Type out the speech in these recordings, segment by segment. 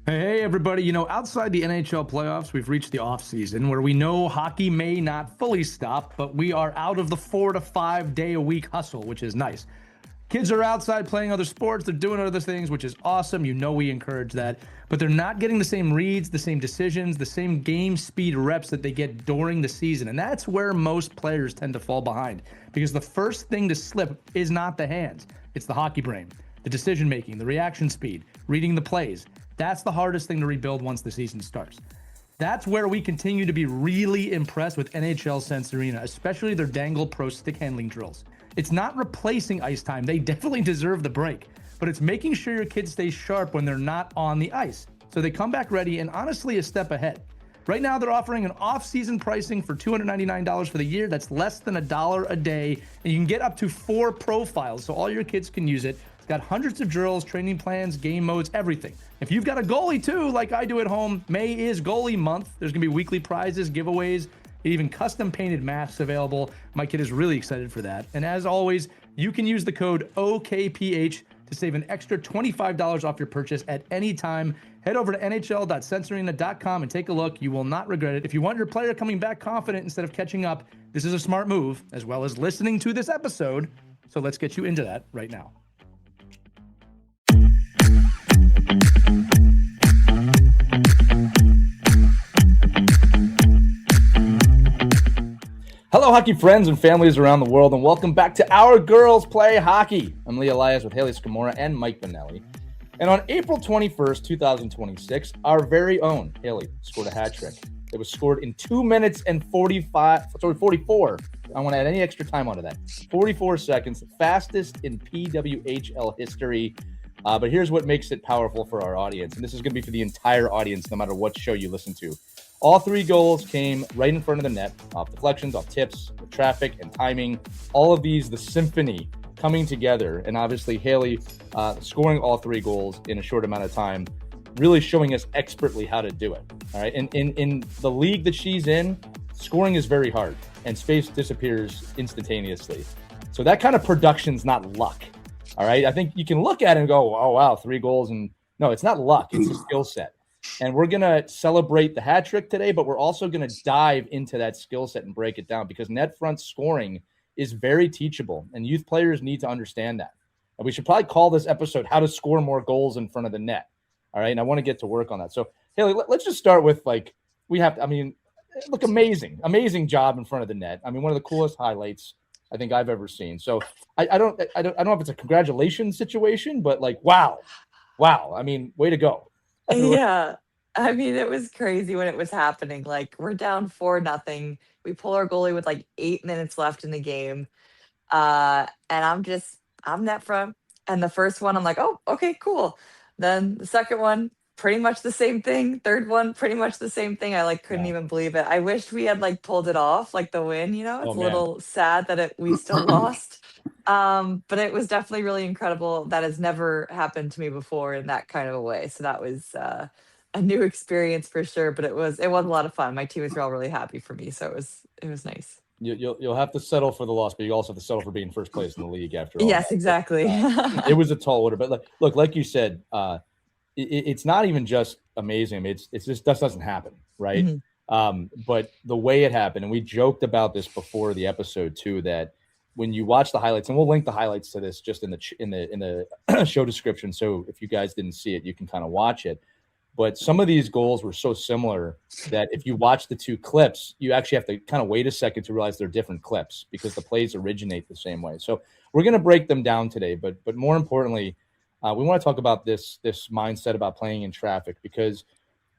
Hey, everybody. Outside the NHL playoffs, we've reached the off season where we know hockey may not fully stop, but we are out of the 4 to 5 day a week hustle, which is nice. Kids are outside playing other sports, they're doing other things, which is awesome. We encourage that, but they're not getting the same reads, the same decisions, the same game speed reps that they get during the season. And that's where most players tend to fall behind because the first thing to slip is not the hands, it's the hockey brain, the decision making, the reaction speed, reading the plays. That's the hardest thing to rebuild once the season starts. That's where we continue to be really impressed with NHL Sense Arena, especially their Dangle Pro stick handling drills. It's not replacing ice time. They definitely deserve the break, but it's making sure your kids stay sharp when they're not on the ice. So they come back ready and honestly a step ahead. Right now, they're offering an off-season pricing for $299 for the year. That's less than $1 a day, and you can get up to 4 profiles, so all your kids can use it. It's got hundreds of drills, training plans, game modes, everything. If you've got a goalie too, like I do at home, May is goalie month. There's gonna be weekly prizes, giveaways, even custom painted masks available. My kid is really excited for that. And as always, you can use the code OKPH to save an extra $25 off your purchase at any time. Head over to nhl.sensorina.com and take a look. You will not regret it. If you want your player coming back confident instead of catching up, this is a smart move, as well as listening to this episode. So let's get you into that right now. Hello, hockey friends and families around the world, and welcome back to Our Girls Play Hockey. I'm Lee Elias with Hayley Scamurra and Mike Benelli. And on April 21st, 2026, our very own Hayley scored a hat trick. It was scored in 2 minutes and 44. I don't want to add any extra time onto that. 44 seconds, fastest in PWHL history. But here's what makes it powerful for our audience. And this is going to be for the entire audience, no matter what show you listen to. All 3 goals came right in front of the net, off deflections, off tips, with traffic and timing. All of these, the symphony coming together. And obviously, Hayley scoring all 3 goals in a short amount of time, really showing us expertly how to do it. All right. And in the league that she's in, scoring is very hard and space disappears instantaneously. So that kind of production's not luck. All right. I think you can look at it and go, oh, wow, 3 goals. And no, it's not luck. It's a skill set. And we're going to celebrate the hat trick today, but we're also going to dive into that skill set and break it down because net front scoring is very teachable and youth players need to understand that. And we should probably call this episode How to Score More Goals in Front of the Net. All right. And I want to get to work on that. So, Hayley, let's just start with look, amazing job in front of the net. I mean, one of the coolest highlights I think I've ever seen. So I don't know if it's a congratulations situation, but wow. I mean, way to go. Yeah. I mean, it was crazy when it was happening. Like, we're down 4-0. We pull our goalie with 8 minutes left in the game. And I'm net front. And the first one, I'm like, oh, okay, cool. Then the second one, pretty much the same thing. Third one, pretty much the same thing. I couldn't even believe it. I wished we had pulled it off, the win, It's a little sad that we still lost. But it was definitely really incredible. That has never happened to me before in that kind of a way. So that was a new experience for sure. But it was a lot of fun. My teammates were all really happy for me. So it was nice. You'll have to settle for the loss, but you also have to settle for being first place in the league after all. Yes, exactly. It was a tall order, but look, like you said, it's not even just amazing. It's just that doesn't happen, right? Mm-hmm. But the way it happened, and we joked about this before the episode too, that when you watch the highlights, and we'll link the highlights to this just in the show description, so if you guys didn't see it, you can kind of watch it. But some of these goals were so similar that if you watch the 2 clips, you actually have to kind of wait a second to realize they're different clips because the plays originate the same way. So we're going to break them down today. But more importantly, we want to talk about this mindset about playing in traffic because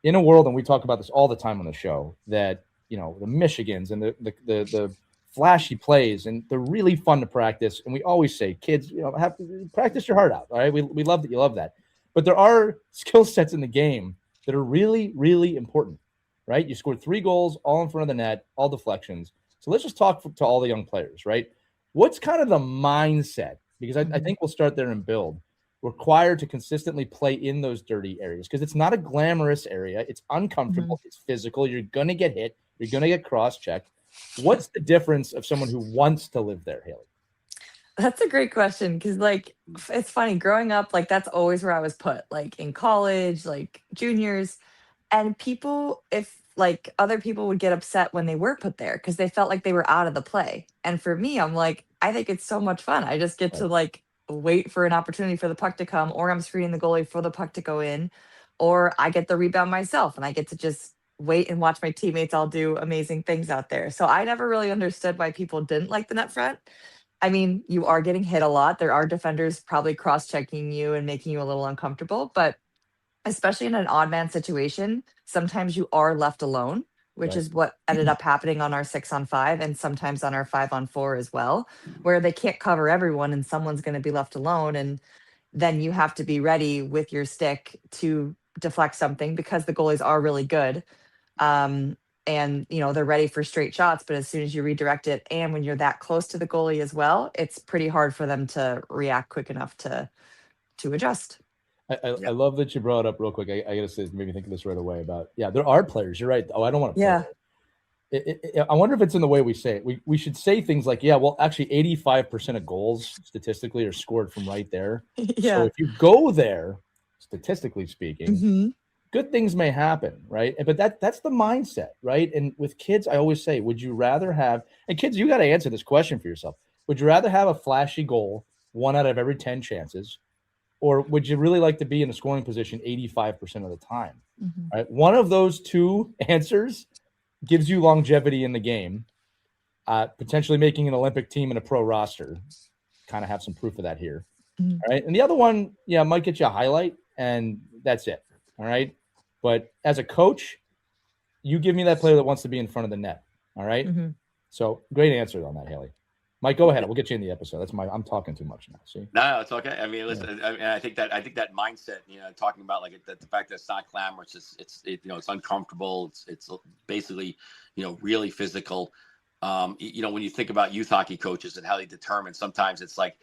in a world, and we talk about this all the time on the show, that the Michigans and the flashy plays, and they're really fun to practice. And we always say, kids, have to practice your heart out. All right, we love that you love that. But there are skill sets in the game that are really, really important, right? You scored 3 goals, all in front of the net, all deflections. So let's just talk to all the young players, right? What's kind of the mindset? Because I think we'll start there and build. Required to consistently play in those dirty areas because it's not a glamorous area. It's uncomfortable. Mm-hmm. It's physical. You're going to get hit. You're going to get cross-checked. What's the difference of someone who wants to live there, Hayley? That's a great question because, like, it's funny growing up, like, that's always where I was put, like, in college, like, juniors. And people, if like other people would get upset when they were put there because they felt like they were out of the play. And for me, I'm like, I think it's so much fun. I just get to Right. like wait for an opportunity for the puck to come, or I'm screening the goalie for the puck to go in, or I get the rebound myself and I get to just wait and watch my teammates all do amazing things out there. So I never really understood why people didn't like the net front. I mean, you are getting hit a lot. There are defenders probably cross checking you and making you a little uncomfortable, but especially in an odd man situation, sometimes you are left alone, which Right. is what ended up happening on our 6-on-5 and sometimes on our 5-on-4 as well, where they can't cover everyone and someone's going to be left alone. And then you have to be ready with your stick to deflect something because the goalies are really good. Um, and they're ready for straight shots, but as soon as you redirect it, and when you're that close to the goalie as well, it's pretty hard for them to react quick enough to adjust. I love that you brought it up real quick. I gotta say, maybe think of this right away about, there are players. You're right. Oh, I don't want to play. Yeah. I wonder if it's in the way we say it. We should say things like, well, actually 85% of goals statistically are scored from right there. Yeah. So if you go there, statistically speaking, Hmm. good things may happen, right? But that's the mindset, right? And with kids, I always say, would you rather have, and kids, you got to answer this question for yourself. Would you rather have a flashy goal 1 out of every 10 chances, or would you really like to be in a scoring position 85% of the time? Hmm. Right? One of those two answers gives you longevity in the game, potentially making an Olympic team and a pro roster. Kind of have some proof of that here. Hmm. All right. And the other one, might get you a highlight, and that's it. All right. But as a coach, you give me that player that wants to be in front of the net. All right. Hmm. So great answer on that, Haley. Mike, go ahead. We'll get you in the episode. I'm talking too much now. See? No, it's okay. I mean, listen, I think that mindset, talking about like the fact that it's not glamorous, it's uncomfortable. It's basically, really physical. When you think about youth hockey coaches and how they determine, sometimes it's like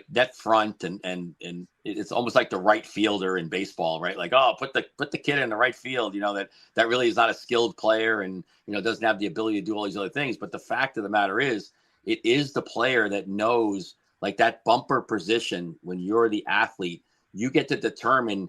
net front and it's almost like the right fielder in baseball, right? Like, oh, put the kid in the right field, that really is not a skilled player and, doesn't have the ability to do all these other things. But the fact of the matter is, it is the player that knows, like, that bumper position. When you're the athlete, you get to determine,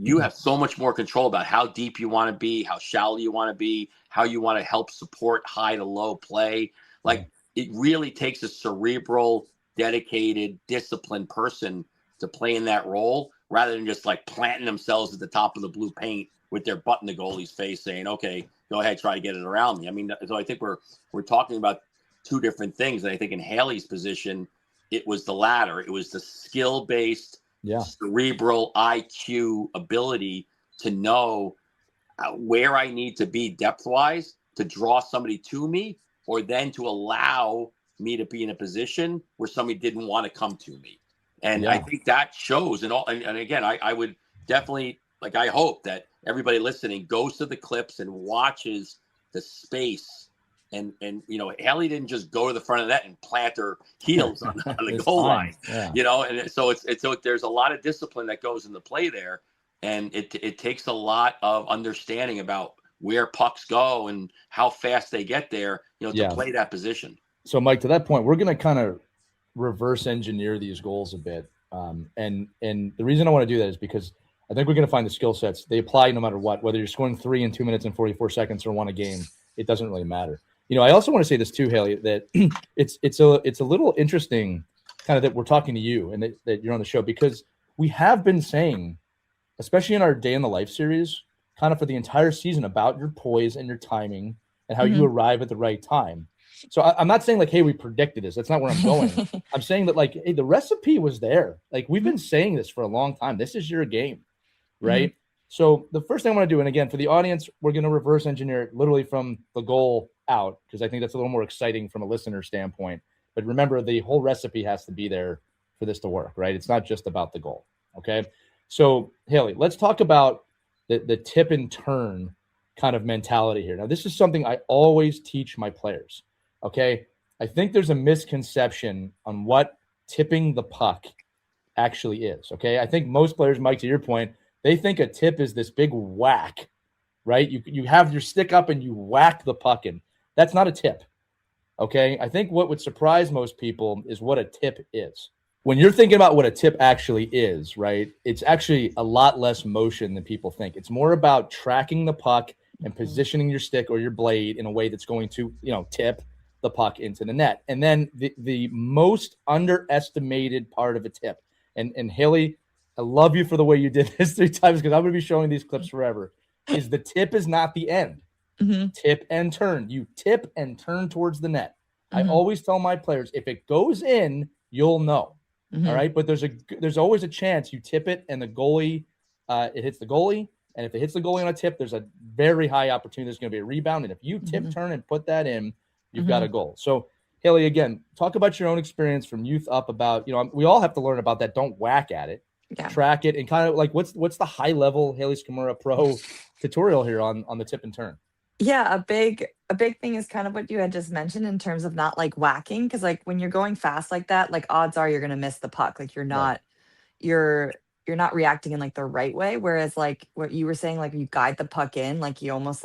you have so much more control about how deep you want to be, how shallow you want to be, how you want to help support high to low play. Like, it really takes a cerebral, dedicated, disciplined person to play in that role, rather than just like planting themselves at the top of the blue paint with their butt in the goalie's face saying, okay, go ahead, try to get it around me. I mean, so I think we're talking about two different things. And I think in Hayley's position, it was the latter. It was the skill-based, cerebral IQ ability to know where I need to be depth-wise to draw somebody to me, or then to allow me to be in a position where somebody didn't want to come to me. And I think that shows. And again, I would definitely, like, I hope that everybody listening goes to the clips and watches the space. And Hayley didn't just go to the front of that and plant her heels on the goal line, and so so there's a lot of discipline that goes into play there, and it takes a lot of understanding about where pucks go and how fast they get there, to play that position. So, Mike, to that point, we're going to kind of reverse engineer these goals a bit, and the reason I want to do that is because I think we're going to find the skill sets. They apply no matter what, whether you're scoring 3 in 2 minutes and 44 seconds or 1 a game. It doesn't really matter. I also want to say this too, Hayley, that it's a little interesting kind of that we're talking to you and that you're on the show, because we have been saying, especially in our Day in the Life series, kind of for the entire season, about your poise and your timing and how you arrive at the right time. So I'm not saying like, hey, we predicted this. That's not where I'm going. I'm saying that, like, hey, the recipe was there. Like, we've been saying this for a long time. This is your game, right? So the first thing I want to do, and again, for the audience, we're going to reverse engineer it literally from the goal out, because I think that's a little more exciting from a listener standpoint. But remember, the whole recipe has to be there for this to work, right? It's not just about the goal, okay? So, Hayley, let's talk about the tip and turn kind of mentality here. Now, this is something I always teach my players, okay? I think there's a misconception on what tipping the puck actually is, okay? I think most players, Mike, to your point, they think a tip is this big whack, right? You have your stick up and you whack the puck in. That's not a tip. Okay. I think what would surprise most people is what a tip is. When you're thinking about what a tip actually is, right? It's actually a lot less motion than people think. It's more about tracking the puck and positioning your stick or your blade in a way that's going to, tip the puck into the net. And then the most underestimated part of a tip, and Hayley, I love you for the way you did this 3 times because I'm going to be showing these clips forever, is the tip is not the end. Tip and turn. You tip and turn towards the net. I always tell my players, if it goes in, you'll know. All right. But there's always a chance you tip it and the goalie, it hits the goalie. And if it hits the goalie on a tip, there's a very high opportunity there's going to be a rebound. And if you tip, turn, and put that in, you've got a goal. So, Hayley, again, talk about your own experience from youth up about, we all have to learn about that. Don't whack at it. Yeah. Track it, and kind of like what's the high level Hayley Scamurra Pro tutorial here on the tip and turn? Yeah, a big thing is kind of what you had just mentioned in terms of not like whacking, because like when you're going fast like that, like odds are you're gonna miss the puck. Like you're not you're not reacting in like the right way. Whereas like what you were saying, like you guide the puck in, like you're almost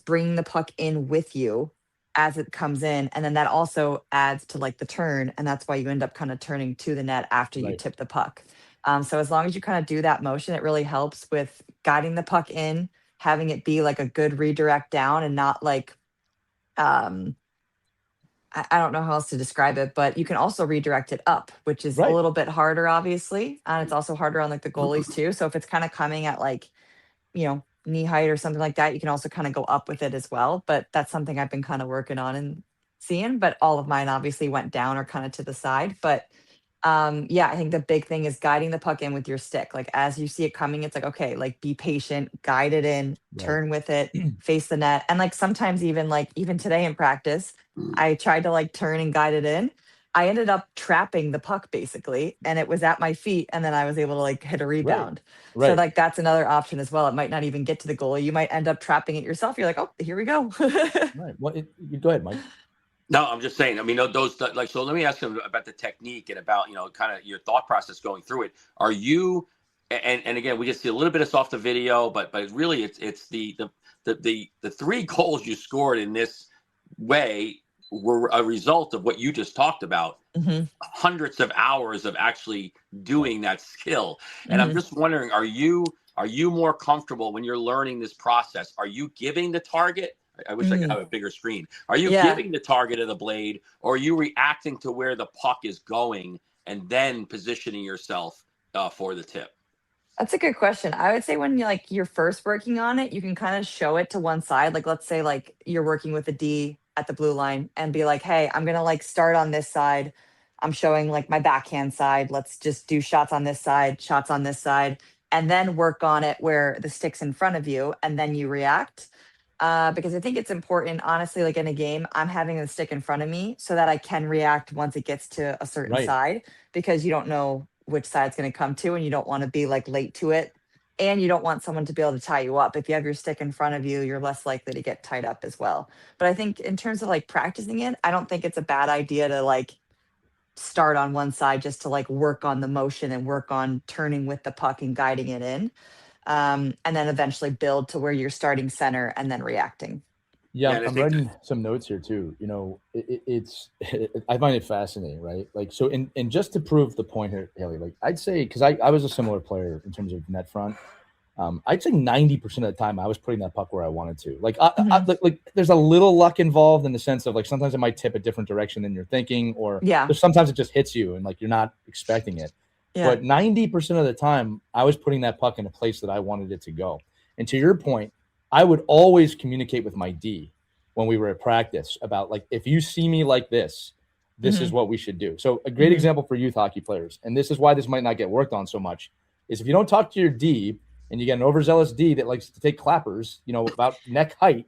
bringing the puck in with you as it comes in, and then that also adds to like the turn, and that's why you end up kind of turning to the net after you tip the puck. So as long as you kind of do that motion, it really helps with guiding the puck in, having it be like a good redirect down and not like, I don't know how else to describe it, but you can also redirect it up, which is a little bit harder, obviously. And it's also harder on like the goalies too. So if it's kind of coming at like, knee height or something like that, you can also kind of go up with it as well. But that's something I've been kind of working on and seeing, but all of mine obviously went down or kind of to the side. But I think the big thing is guiding the puck in with your stick. Like as you see it coming, it's like, okay, like be patient, guide it in, turn with it, face the net. And like sometimes even today in practice, I tried to like turn and guide it in. I ended up trapping the puck basically, and it was at my feet, and then I was able to like hit a rebound. So like that's another option as well. It might not even get to the goalie. You might end up trapping it yourself. You're like, oh, here we go. Well, go ahead, Mike. No, I'm just saying, I mean, those like, so let me ask you about the technique and about, kind of your thought process going through it. Are you, and again, we can see a little bit of off the video, but really it's the 3 goals you scored in this way were a result of what you just talked about. Hundreds of hours of actually doing that skill. And I'm just wondering, are you more comfortable when you're learning this process? Are you giving the target? I wish I could have a bigger screen. Are you giving the target of the blade, or are you reacting to where the puck is going and then positioning yourself for the tip? That's a good question. I would say when you're first working on it, you can kind of show it to one side. Like let's say like you're working with a D at the blue line and be like, hey, I'm gonna like start on this side. I'm showing like my backhand side. Let's just do shots on this side, and then work on it where the stick's in front of you, and then you react. Because I think it's important, honestly, like in a game, I'm having the stick in front of me so that I can react once it gets to a certain side, because you don't know which side it's going to come to, and you don't want to be like late to it. And you don't want someone to be able to tie you up. If you have your stick in front of you, you're less likely to get tied up as well. But I think in terms of like practicing it, I don't think it's a bad idea to like start on one side just to like work on the motion and work on turning with the puck and guiding it in. And then eventually build to where you're starting center and then reacting. Yeah, I'm writing some notes here too. I find it fascinating, right? Like, so, and just to prove the point here, Hayley, like I'd say, because I was a similar player in terms of net front. I'd say 90% of the time I was putting that puck where I wanted to. Like, like there's a little luck involved in the sense of like sometimes it might tip a different direction than you're thinking, or sometimes it just hits you and like you're not expecting it. Yeah. But 90% of the time, I was putting that puck in a place that I wanted it to go. And to your point, I would always communicate with my D when we were at practice about like, if you see me like this is what we should do. So a great example for youth hockey players, and this is why this might not get worked on so much, is if you don't talk to your D and you get an overzealous D that likes to take clappers, about neck height,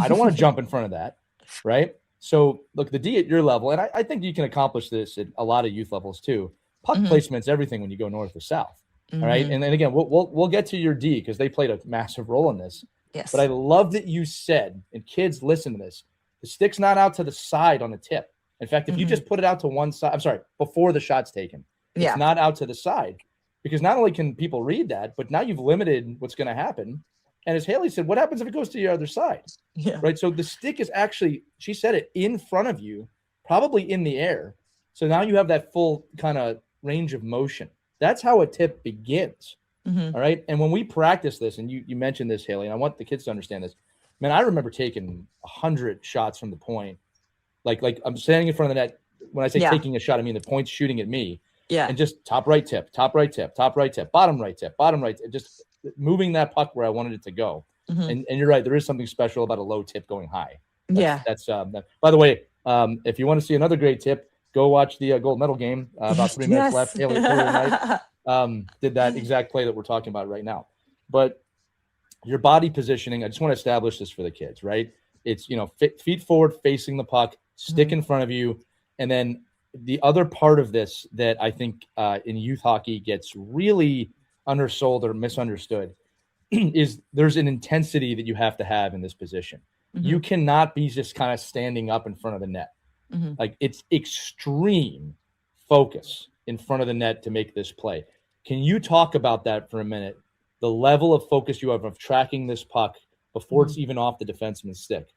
I don't want to jump in front of that, right? So look, the D at your level, and I think you can accomplish this at a lot of youth levels too. Puck placement's everything when you go north or south. All right. And then again, we'll get to your D because they played a massive role in this. Yes. But I love that you said, and kids listen to this, the stick's not out to the side on the tip. In fact, if you just put it out to one side, I'm sorry, before the shot's taken, it's not out to the side, because not only can people read that, but now you've limited what's going to happen And as Hayley said, what happens if it goes to the other side? Yeah. Right. So the stick is actually, she said it, in front of you, probably in the air. So now you have that full kind of range of motion. That's how a tip begins. Mm-hmm. All right. And when we practice this, and you mentioned this, Hayley, and I want the kids to understand this. Man, I remember taking 100 shots from the point. Like I'm standing in front of the net. When I say taking a shot, I mean the point's shooting at me. Yeah. And just top right tip, top right tip, top right tip, bottom right tip, bottom right tip, just moving that puck where I wanted it to go. Mm-hmm. And you're right, there is something special about a low tip going high. That's By the way, if you want to see another great tip, go watch the gold medal game. About 3 minutes left. Hayley did that exact play that we're talking about right now. But your body positioning, I just want to establish this for the kids, right? It's, feet forward, facing the puck, stick in front of you. And then the other part of this that I think in youth hockey gets really undersold or misunderstood is there's an intensity that you have to have in this position. Mm-hmm. You cannot be just kind of standing up in front of the net. Mm-hmm. Like, it's extreme focus in front of the net to make this play. Can you talk about that for a minute? The level of focus you have of tracking this puck before it's even off the defenseman's stick.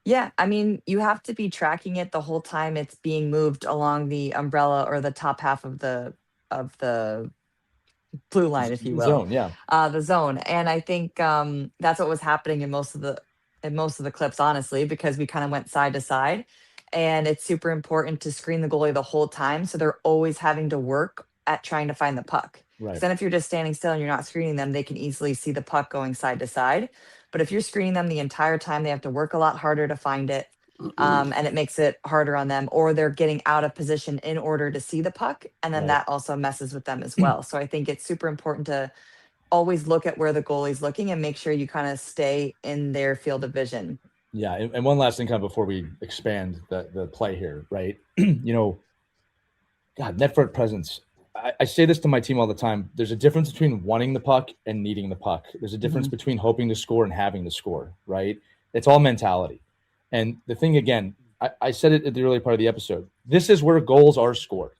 Yeah, I mean, you have to be tracking it the whole time it's being moved along the umbrella or the top half of the blue line, if you will. Zone, yeah. The zone. And I think that's what was happening in most of the clips, honestly, because we kind of went side to side. And it's super important to screen the goalie the whole time. So they're always having to work at trying to find the puck. Right. Then if you're just standing still and you're not screening them, they can easily see the puck going side to side. But if you're screening them the entire time, they have to work a lot harder to find it. And it makes it harder on them, or they're getting out of position in order to see the puck. And then that also messes with them as well. So I think it's super important to always look at where the goalie's looking and make sure you kind of stay in their field of vision. Yeah. And one last thing kind of before we expand the play here, right? God, net front presence. I say this to my team all the time. There's a difference between wanting the puck and needing the puck. There's a difference between hoping to score and having to score, right? It's all mentality. And the thing, again, I said it at the early part of the episode. This is where goals are scored,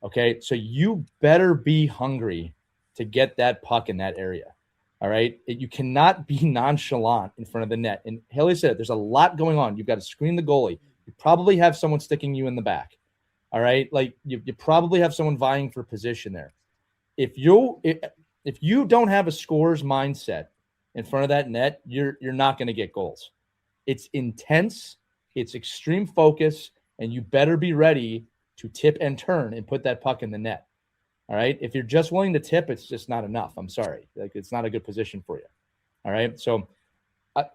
okay? So you better be hungry to get that puck in that area, all right? You cannot be nonchalant in front of the net. And Hayley said it, there's a lot going on. You've got to screen the goalie. You probably have someone sticking you in the back. All right. Like you probably have someone vying for position there. If you don't have a scorer's mindset in front of that net, you're not going to get goals. It's intense. It's extreme focus, and you better be ready to tip and turn and put that puck in the net. All right. If you're just willing to tip, it's just not enough. I'm sorry. Like, it's not a good position for you. All right. So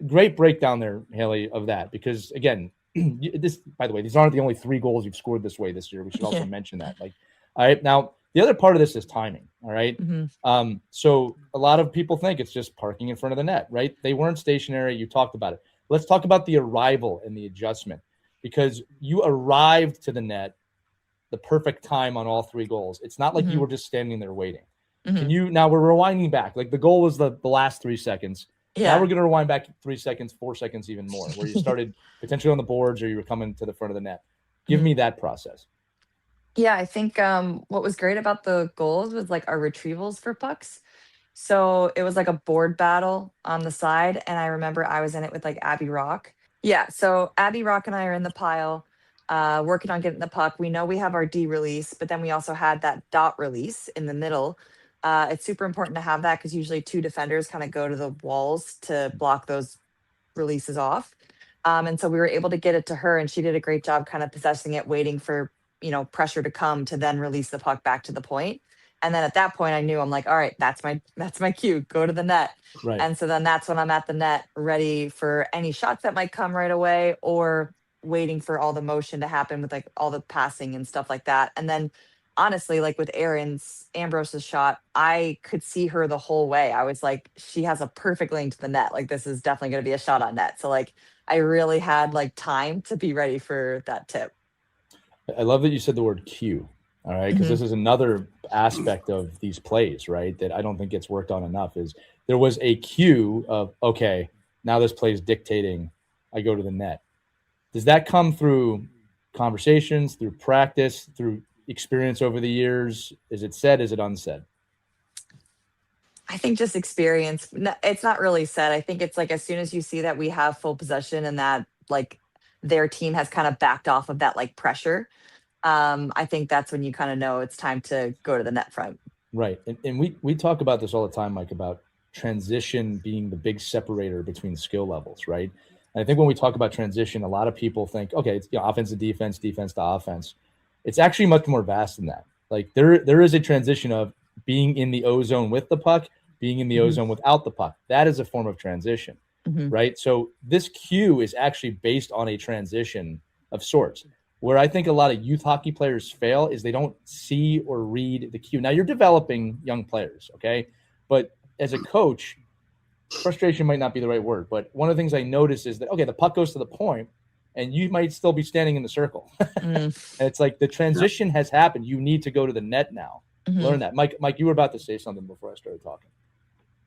great breakdown there, Hayley, of that, because again, this, by the way, these aren't the only 3 goals you've scored this way this year. We should also mention that. Like, all right, now the other part of this is timing. All right. So a lot of people think it's just parking in front of the net, right? They weren't stationary. You talked about it. Let's talk about the arrival and the adjustment, because you arrived to the net the perfect time on all 3 goals. It's not like you were just standing there waiting. Now we're rewinding back. Like, the goal was the last 3 seconds. Yeah. Now we're going to rewind back 3 seconds, 4 seconds, even more, where you started potentially on the boards or you were coming to the front of the net. Give me that process. Yeah, I think what was great about the goals was like our retrievals for pucks. So it was like a board battle on the side. And I remember I was in it with like Abby Rock. Yeah, so Abby Rock and I are in the pile, working on getting the puck. We know we have our D release, but then we also had that dot release in the middle. It's super important to have that because usually 2 defenders kind of go to the walls to block those releases off. And so we were able to get it to her, and she did a great job kind of possessing it, waiting for, pressure to come to then release the puck back to the point. And then at that point I knew, I'm like, all right, that's my cue, go to the net. Right. And so then that's when I'm at the net, ready for any shots that might come right away, or waiting for all the motion to happen with like all the passing and stuff like that. And then honestly, like with Ambrose's shot, I could see her the whole way. I was like, she has a perfect lane to the net. Like, this is definitely going to be a shot on net. So like, I really had like time to be ready for that tip. I love that you said the word cue. All right. Because this is another aspect of these plays, right, that I don't think gets worked on enough, is there was a cue of, okay, now this play is dictating I go to the net. Does that come through conversations, through practice, through experience over the years? Is it said? Is it unsaid? I think just experience. It's not really said. I think it's like as soon as you see that we have full possession and that like their team has kind of backed off of that like pressure, I think that's when you kind of know it's time to go to the net front. Right. And we talk about this all the time, Mike, about transition being the big separator between skill levels, right? And I think when we talk about transition, a lot of people think, okay, it's offense to defense, defense to offense. It's actually much more vast than that. Like there is a transition of being in the O zone with the puck, being in the O zone without the puck. That is a form of transition, right? So this cue is actually based on a transition of sorts. Where I think a lot of youth hockey players fail is they don't see or read the cue. Now you're developing young players, okay? But as a coach, frustration might not be the right word, but one of the things I notice is that, okay, the puck goes to the point and you might still be standing in the circle. And it's like the transition has happened. You need to go to the net now. Learn that. Mike, you were about to say something before I started talking.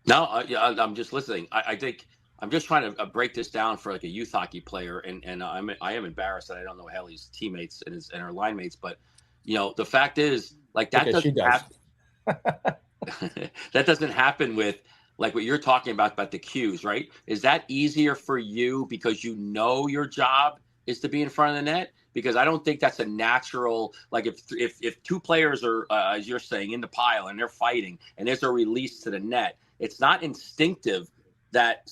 No, I'm just listening. I think I'm just trying to break this down for like a youth hockey player, and I am embarrassed that I don't know Hayley's teammates and her line mates, but the fact is like that doesn't happen. That doesn't happen with like what you're talking about the cues, right? Is that easier for you because your job is to be in front of the net? Because I don't think that's a natural, like if two players are, as you're saying, in the pile and they're fighting and there's a release to the net, it's not instinctive that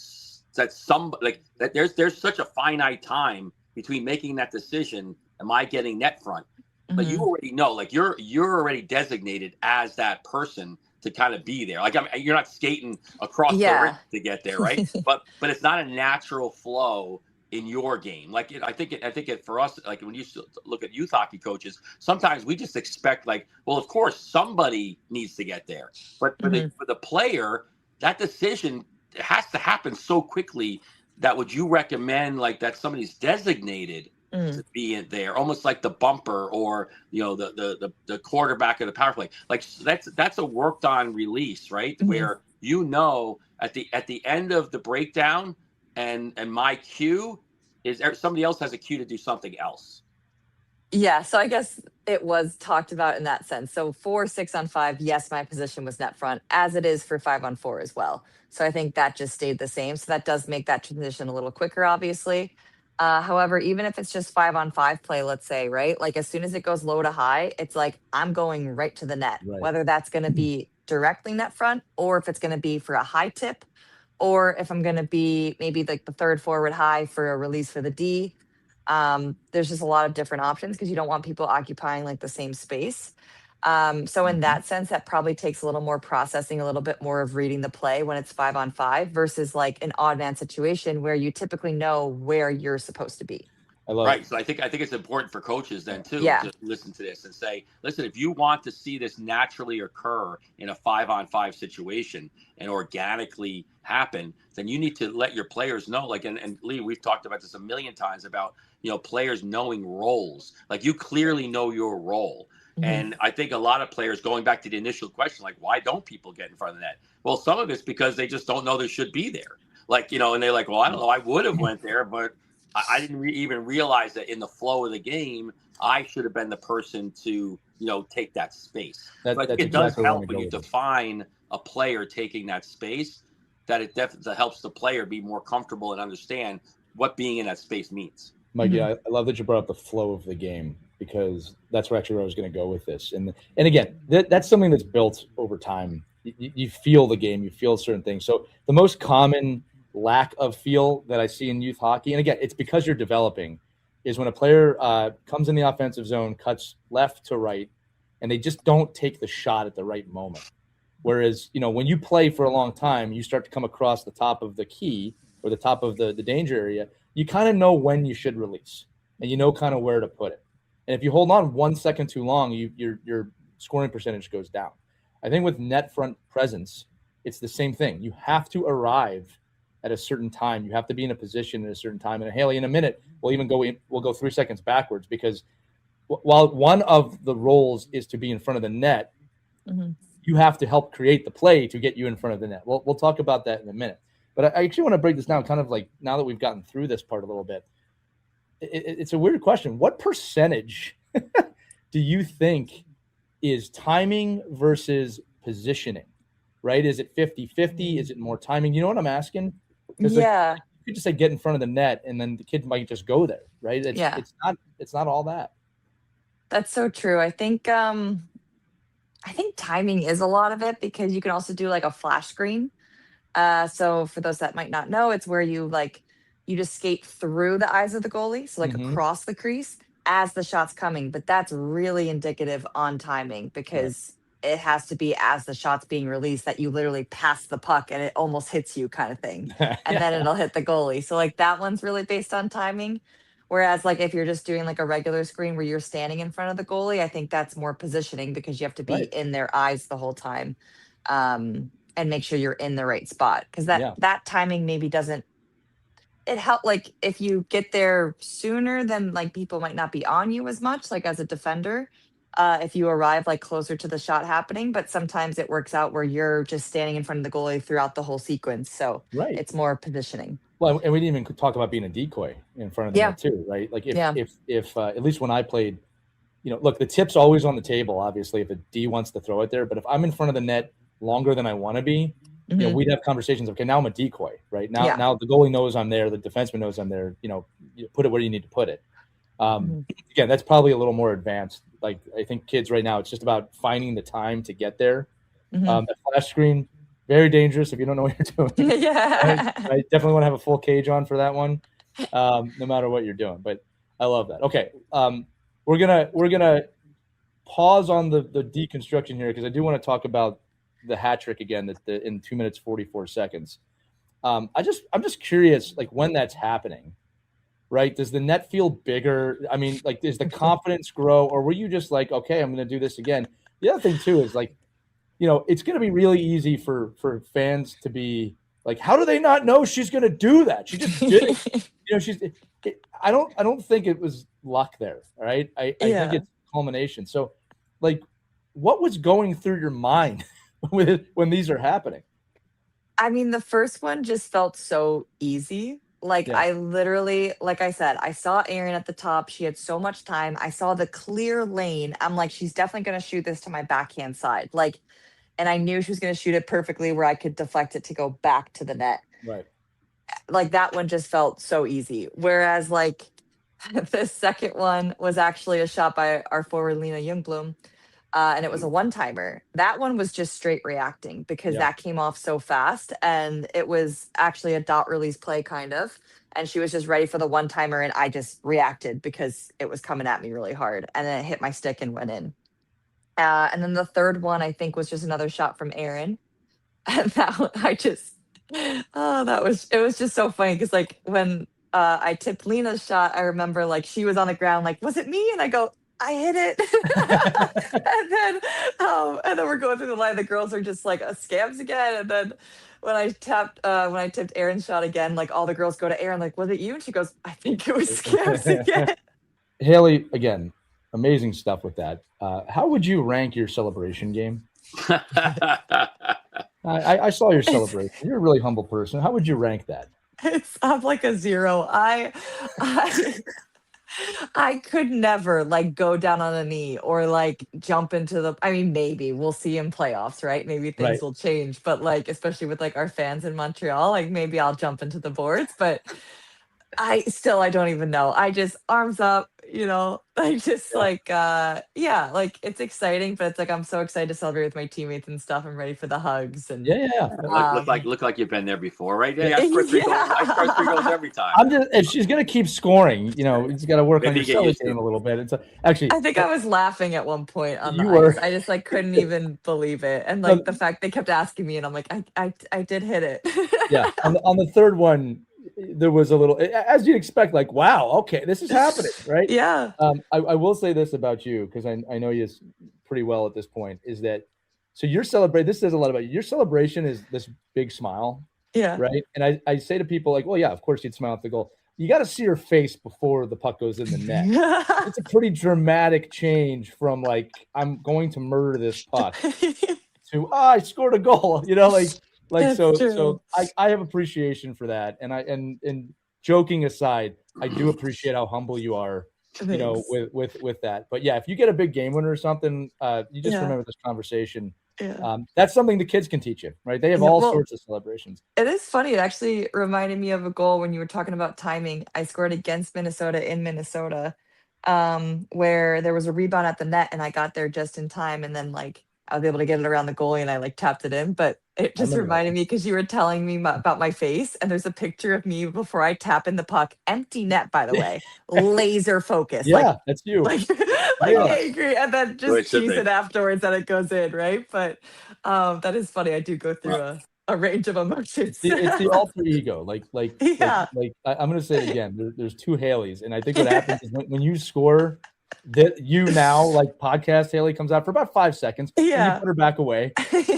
there's such a finite time between making that decision. Am I getting net front? But you already know, like you're already designated as that person to kind of be there. Like you're not skating across the rink to get there, right? but it's not a natural flow in your game. Like I think it for us, like when you look at youth hockey coaches, sometimes we just expect like, well, of course somebody needs to get there, but for the player, that decision has to happen so quickly that would you recommend like that somebody's designated to be in there, almost like the bumper or the quarterback of the power play. Like that's a worked on release, right? Where at the end of the breakdown and my cue is somebody else has a cue to do something else. Yeah, so I guess it was talked about in that sense. So for 6-on-5, yes, my position was net front, as it is for 5-on-4 as well. So I think that just stayed the same. So that does make that transition a little quicker, obviously. However, even if it's just 5-on-5 play, let's say, right? Like as soon as it goes low to high, it's like I'm going right to the net, whether that's going to be directly net front or if it's going to be for a high tip or if I'm going to be maybe like the third forward high for a release for the D. There's just a lot of different options because you don't want people occupying like the same space. So in that sense, that probably takes a little more processing, a little bit more of reading the play when it's 5-on-5 versus like an odd man situation where you typically know where you're supposed to be. I love Right. it. So I think it's important for coaches then too to listen to this and say, listen, if you want to see this naturally occur in a 5-on-5 situation and organically happen, then you need to let your players know. Like and Lee, we've talked about this a million times about players knowing roles. Like you clearly know your role. And I think a lot of players, going back to the initial question, like why don't people get in front of the net? Well, some of it's because they just don't know they should be there. Like and they're like, well, I don't know, I would have went there, but I didn't even realize that in the flow of the game, I should have been the person to, take that space. So I think it does help when you define a player taking that space, that it definitely helps the player be more comfortable and understand what being in that space means. Mike, I love that you brought up the flow of the game because that's where I was going to go with this. And again, that's something that's built over time. You feel the game, you feel certain things. So the most common lack of feel that I see in youth hockey, and again, it's because you're developing, is when a player comes in the offensive zone, cuts left to right, and they just don't take the shot at the right moment. Whereas, when you play for a long time, you start to come across the top of the key or the top of the danger area, you kind of know when you should release and you know kind of where to put it. And if you hold on 1 second too long, your scoring percentage goes down. I think with net front presence, it's the same thing. You have to arrive at a certain time. You have to be in a position at a certain time. And Hayley, in a minute, we'll go 3 seconds backwards because while one of the roles is to be in front of the net, you have to help create the play to get you in front of the net. We'll talk about that in a minute. But I actually want to break this down kind of like now that we've gotten through this part a little bit. It's a weird question. What percentage do you think is timing versus positioning, right? Is it 50-50? Is it more timing? You know what I'm asking? Yeah. Like, you could just say get in front of the net, and then the kid might just go there, right? It's not all that. That's so true. I think timing is a lot of it because you can also do like a flash screen. So for those that might not know, it's where you just skate through the eyes of the goalie, so like across the crease as the shot's coming. But that's really indicative on timing because it has to be as the shot's being released that you literally pass the puck and it almost hits you kind of thing. And then it'll hit the goalie. So like that one's really based on timing. Whereas like if you're just doing like a regular screen where you're standing in front of the goalie, I think that's more positioning because you have to be in their eyes the whole time. And make sure you're in the right spot. Because that timing maybe doesn't it help like if you get there sooner, then like people might not be on you as much, like as a defender. If you arrive like closer to the shot happening, but sometimes it works out where you're just standing in front of the goalie throughout the whole sequence. So it's more positioning. Well, and we didn't even talk about being a decoy in front of the net too, right? Like if at least when I played, look, the tip's always on the table, obviously, if a D wants to throw it there. But if I'm in front of the net longer than I want to be, we'd have conversations. Okay, now I'm a decoy, right? Now the goalie knows I'm there, the defenseman knows I'm there. You put it where you need to put it. Again, that's probably a little more advanced. Like I think kids right now, it's just about finding the time to get there. The flash screen, very dangerous if you don't know what you're doing. I definitely want to have a full cage on for that one, no matter what you're doing. But I love that. Okay, we're gonna pause on the deconstruction here because I do want to talk about the hat trick again in 2 minutes 44 seconds. I'm just curious, like when that's happening, right? Does the net feel bigger? I mean, like, does the confidence grow, or were you just like, okay, I'm going to do this again? The other thing too is like, it's going to be really easy for fans to be like, how do they not know she's going to do that? She just did it. I don't think it was luck there. All right. I think it's culmination. So like, what was going through your mind when these are happening? I mean, the first one just felt so easy. Like I literally, like I said, I saw Erin at the top. She had so much time. I saw the clear lane. I'm like, she's definitely going to shoot this to my backhand side. Like, and I knew she was going to shoot it perfectly where I could deflect it to go back to the net. Right. Like that one just felt so easy. Whereas like the second one was actually a shot by our forward Lena Ljungblom. And it was a one-timer. That one was just straight reacting because that came off so fast. And it was actually a dot release play kind of. And she was just ready for the one-timer. And I just reacted because it was coming at me really hard. And then it hit my stick and went in. And then the third one, I think, was just another shot from Erin. And that one, it was just so funny because like when I tipped Lena's shot, I remember like she was on the ground like, was it me? And I go, I hit it. and then we're going through the line. The girls are just like scams again. And then when I tipped Erin's shot again, like all the girls go to Erin, like, was it you? And she goes, I think it was scams again. Hayley, again, amazing stuff with that. How would you rank your celebration game? I saw your celebration. You're a really humble person. How would you rank that? I'm like a 0. I could never like go down on a knee or like jump into I mean, maybe we'll see in playoffs, right? Maybe things will change, but like, especially with like our fans in Montreal, like maybe I'll jump into the boards, but I don't even know. I just arms up, I just like it's exciting, but it's like I'm so excited to celebrate with my teammates and stuff. I'm ready for the hugs and look like you've been there before, right? Yeah, I score 3 goals. I score 3 goals every time. If she's gonna keep scoring, he's got to work on your celebration a little bit. It's actually. I think I was laughing at one point on the ice. I just like couldn't even believe it, and like the fact they kept asking me, and I'm like, I did hit it. Yeah, on the third one. There was a little, as you'd expect, like, wow, okay, this is happening, right? Yeah. I will say this about you, because I know you pretty well at this point, is that, so your celebration, this says a lot about you. Your celebration is this big smile. Yeah. Right? And I say to people, like, well, yeah, of course you'd smile at the goal. You got to see her face before the puck goes in the net. It's a pretty dramatic change from, like, I'm going to murder this puck to, I scored a goal, So I have appreciation for that, and joking aside, I do appreciate how humble you are, with that. But yeah, if you get a big game winner or something, you just remember this conversation Yeah. That's something the kids can teach you, right? They have Yeah, all well, sorts of celebrations. it is funny. It actually reminded me of a goal when you were talking about timing. I scored against Minnesota in Minnesota, where there was a rebound at the net and I got there just in time. And then like I was able to get it around the goalie and I like tapped it in. But it I just remember that reminded one. me because you were telling me about my face and there's a picture of me before I tap in the puck. Empty net, by the way, laser focus, Yeah, that's you. like Yeah. angry, and then Well, it just should cheese be. it afterwards and it goes in, right? But that is funny. I do go through a range of emotions. It's the alter ego. Yeah. I'm going to say it again. There's two Haleys, and I think what happens is when you score, that you now like podcast Haley comes out for about 5 seconds, and you Yeah. put her back away.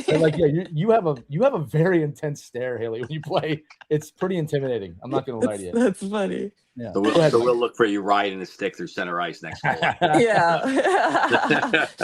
And like, yeah, you have a very intense stare, Haley, when you play. It's pretty intimidating. I'm not going to lie to you. That's funny. Yeah. So Go ahead, we'll Mike. look for you riding a stick through center ice next goal. Yeah.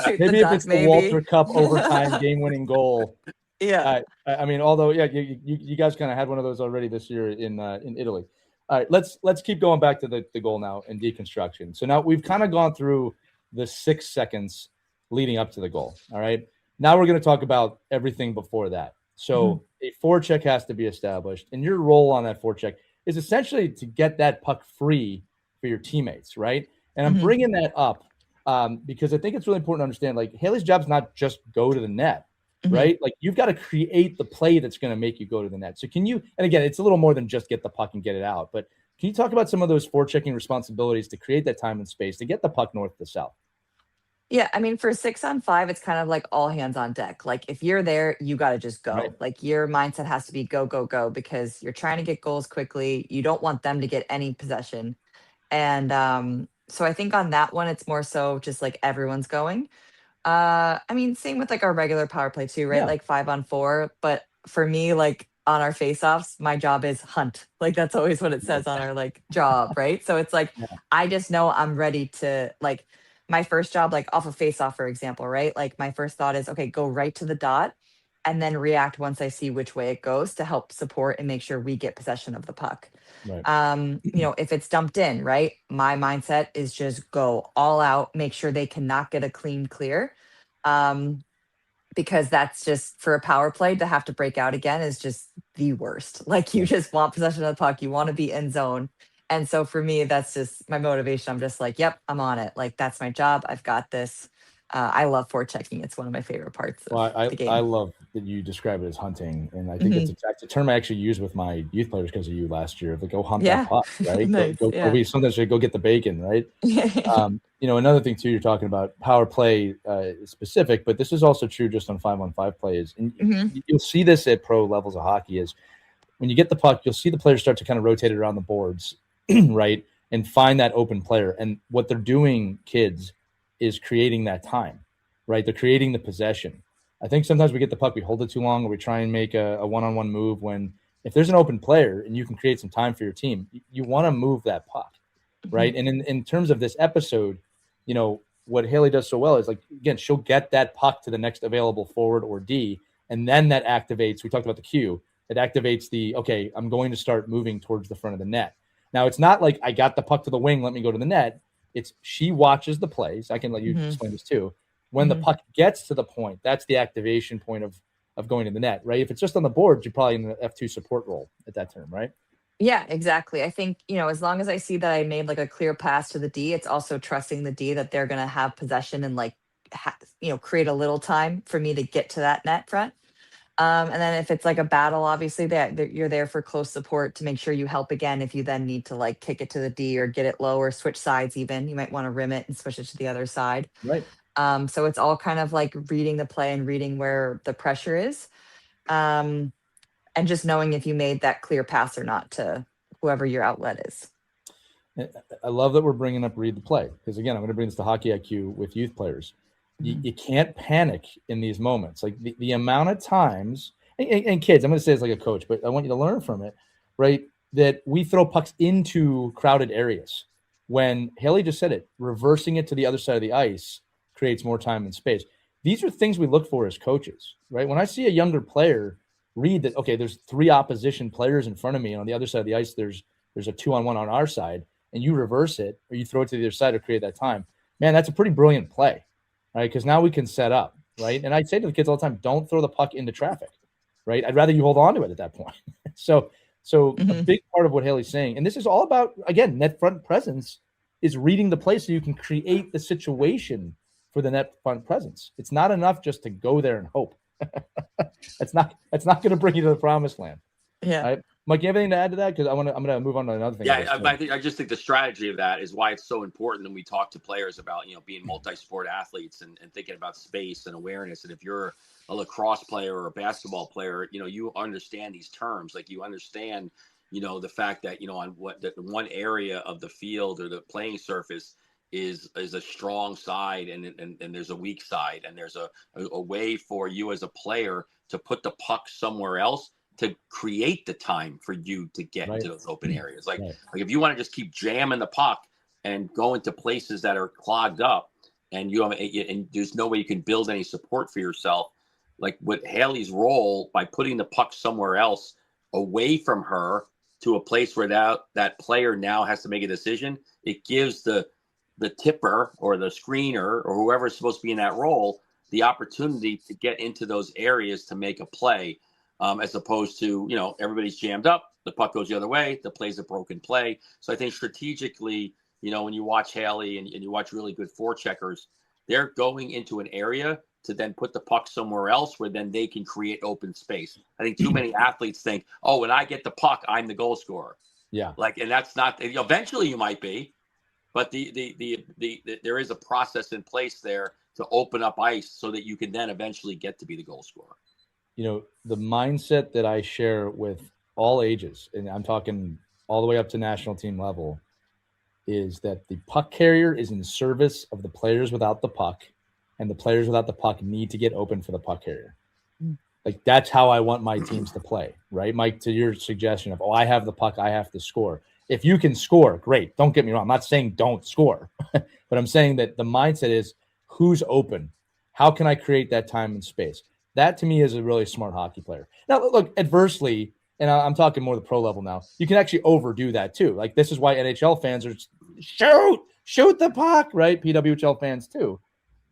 Shoot Maybe the if duck, it's the Walter Cup overtime maybe. game-winning goal. Yeah. I mean, although, yeah, you guys kind of had one of those already this year in Italy. All right, let's keep going back to the goal now and deconstruction. So now we've kind of gone through the 6 seconds leading up to the goal. All right, now we're going to talk about everything before that. So a forecheck has to be established, and your role on that forecheck is essentially to get that puck free for your teammates, right? And I'm bringing that up because I think it's really important to understand, like, Haley's job is not just go to the net, right? Like, you've got to create the play that's going to make you go to the net. So can you, and again, it's a little more than just get the puck and get it out, but can you talk about some of those forechecking responsibilities to create that time and space to get the puck north to south? Yeah, I mean, for 6-on-5, it's kind of like all hands on deck. Like, if you're there, you got to just go. Right. Like, your mindset has to be go, go, go, because you're trying to get goals quickly. You don't want them to get any possession. And so I think on that one, it's more so just like everyone's going. I mean, same with like our regular power play too, right? Yeah. Like 5-on-4. But for me, like on our face-offs, my job is hunt. Like that's always what it says on our like job, right? So it's like I just know I'm ready to like my first job, like off of face-off, for example, right? Like my first thought is okay, go right to the dot and then react once I see which way it goes to help support and make sure we get possession of the puck. Right. If it's dumped in, right? My mindset is just go all out, make sure they cannot get a clean clear. Because that's just for a power play to have to break out again is just the worst. Like you just want possession of the puck, you want to be in zone. And so for me, that's just my motivation. I'm just like, yep, I'm on it. Like that's my job. I've got this. I love forechecking. It's one of my favorite parts of the game. I love that you describe it as hunting, and I think it's exactly a term I actually used with my youth players because of you last year. Like, go hunt that puck, right? Nice. Go sometimes go get the bacon, right? Another thing too, you're talking about power play specific, but this is also true just on 5-on-5 plays, and you'll see this at pro levels of hockey. Is when you get the puck, you'll see the players start to kind of rotate it around the boards, right, and find that open player. And what they're doing, kids, is creating that time, right? They're creating the possession. I think sometimes we get the puck, we hold it too long, or we try and make a one-on-one move when if there's an open player and you can create some time for your team, you want to move that puck, right? And in terms of this episode, what Haley does so well is, like, again, she'll get that puck to the next available forward or D, and then that activates, we talked about the cue, it activates okay, I'm going to start moving towards the front of the net. Now, it's not like I got the puck to the wing, let me go to the net. It's she watches the plays. I can let you explain this too. When the puck gets to the point, that's the activation point of going to the net, right? If it's just on the board, you're probably in the F2 support role at that term, right? Yeah, exactly. I think, as long as I see that I made like a clear pass to the D, it's also trusting the D that they're going to have possession and like, create a little time for me to get to that net front. And then if it's like a battle, obviously you're there for close support to make sure you help again. If you then need to like kick it to the D or get it low or switch sides, even you might want to rim it and switch it to the other side. Right. So it's all kind of like reading the play and reading where the pressure is. And just knowing if you made that clear pass or not to whoever your outlet is. I love that we're bringing up read the play, because again, I'm going to bring this to hockey IQ with youth players. You can't panic in these moments. Like the amount of times, and kids, I'm going to say it's like a coach, but I want you to learn from it, right? That we throw pucks into crowded areas. When Haley just said it, reversing it to the other side of the ice creates more time and space. These are things we look for as coaches, right? When I see a younger player read that, okay, there's 3 opposition players in front of me, and on the other side of the ice, there's a 2-on-1 on our side, and you reverse it or you throw it to the other side to create that time. Man, that's a pretty brilliant play. Right, because now we can set up. right? And I say to the kids all the time, don't throw the puck into traffic, right? I'd rather you hold on to it at that point. So a big part of what Hayley's saying, and this is all about, again, net front presence, is reading the play so you can create the situation for the net front presence. It's not enough just to go there and hope. That's not going to bring you to the promised land. Yeah. Right? Mike, you have anything to add to that? Because I'm gonna move on to another thing. Yeah, I just think the strategy of that is why it's so important when we talk to players about, being multi-sport athletes and thinking about space and awareness. And if you're a lacrosse player or a basketball player, you understand these terms. Like, you understand, the fact that, on that one area of the field or the playing surface is a strong side and there's a weak side, and there's a way for you as a player to put the puck somewhere else to create the time for you to get into those open areas. Like if you want to just keep jamming the puck and go into places that are clogged up, and and there's no way you can build any support for yourself, like with Hayley's role, by putting the puck somewhere else away from her to a place where that player now has to make a decision, it gives the tipper or the screener or whoever is supposed to be in that role the opportunity to get into those areas to make a play. As opposed to, everybody's jammed up, the puck goes the other way, the play's a broken play. So I think strategically, when you watch Hayley and you watch really good forecheckers, they're going into an area to then put the puck somewhere else where then they can create open space. I think too many athletes think, oh, when I get the puck, I'm the goal scorer. Yeah. And that's not, eventually you might be, but there is a process in place there to open up ice so that you can then eventually get to be the goal scorer. The mindset that I share with all ages, and I'm talking all the way up to national team level, is that the puck carrier is in service of the players without the puck, and the players without the puck need to get open for the puck carrier. Like, that's how I want my teams to play, right? Mike, to your suggestion of, I have the puck, I have to score. If you can score, great. Don't get me wrong. I'm not saying don't score, but I'm saying that the mindset is, who's open? How can I create that time and space? That, to me, is a really smart hockey player. Now, look, adversely, and I'm talking more the pro level now, you can actually overdo that too. Like, this is why NHL fans are shoot the puck, right? PWHL fans too.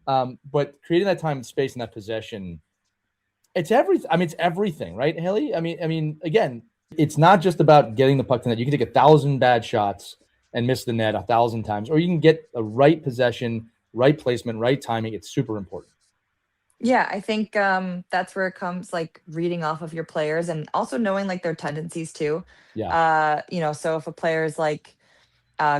But creating that time and space and that possession, it's everything. I mean, it's everything, right, Hayley? I mean, again, it's not just about getting the puck to net. You can take 1,000 bad shots and miss the net 1,000 times, or you can get a right possession, right placement, right timing. It's super important. Yeah, I think that's where it comes, like, reading off of your players and also knowing, like, their tendencies too. Yeah. So if a player is like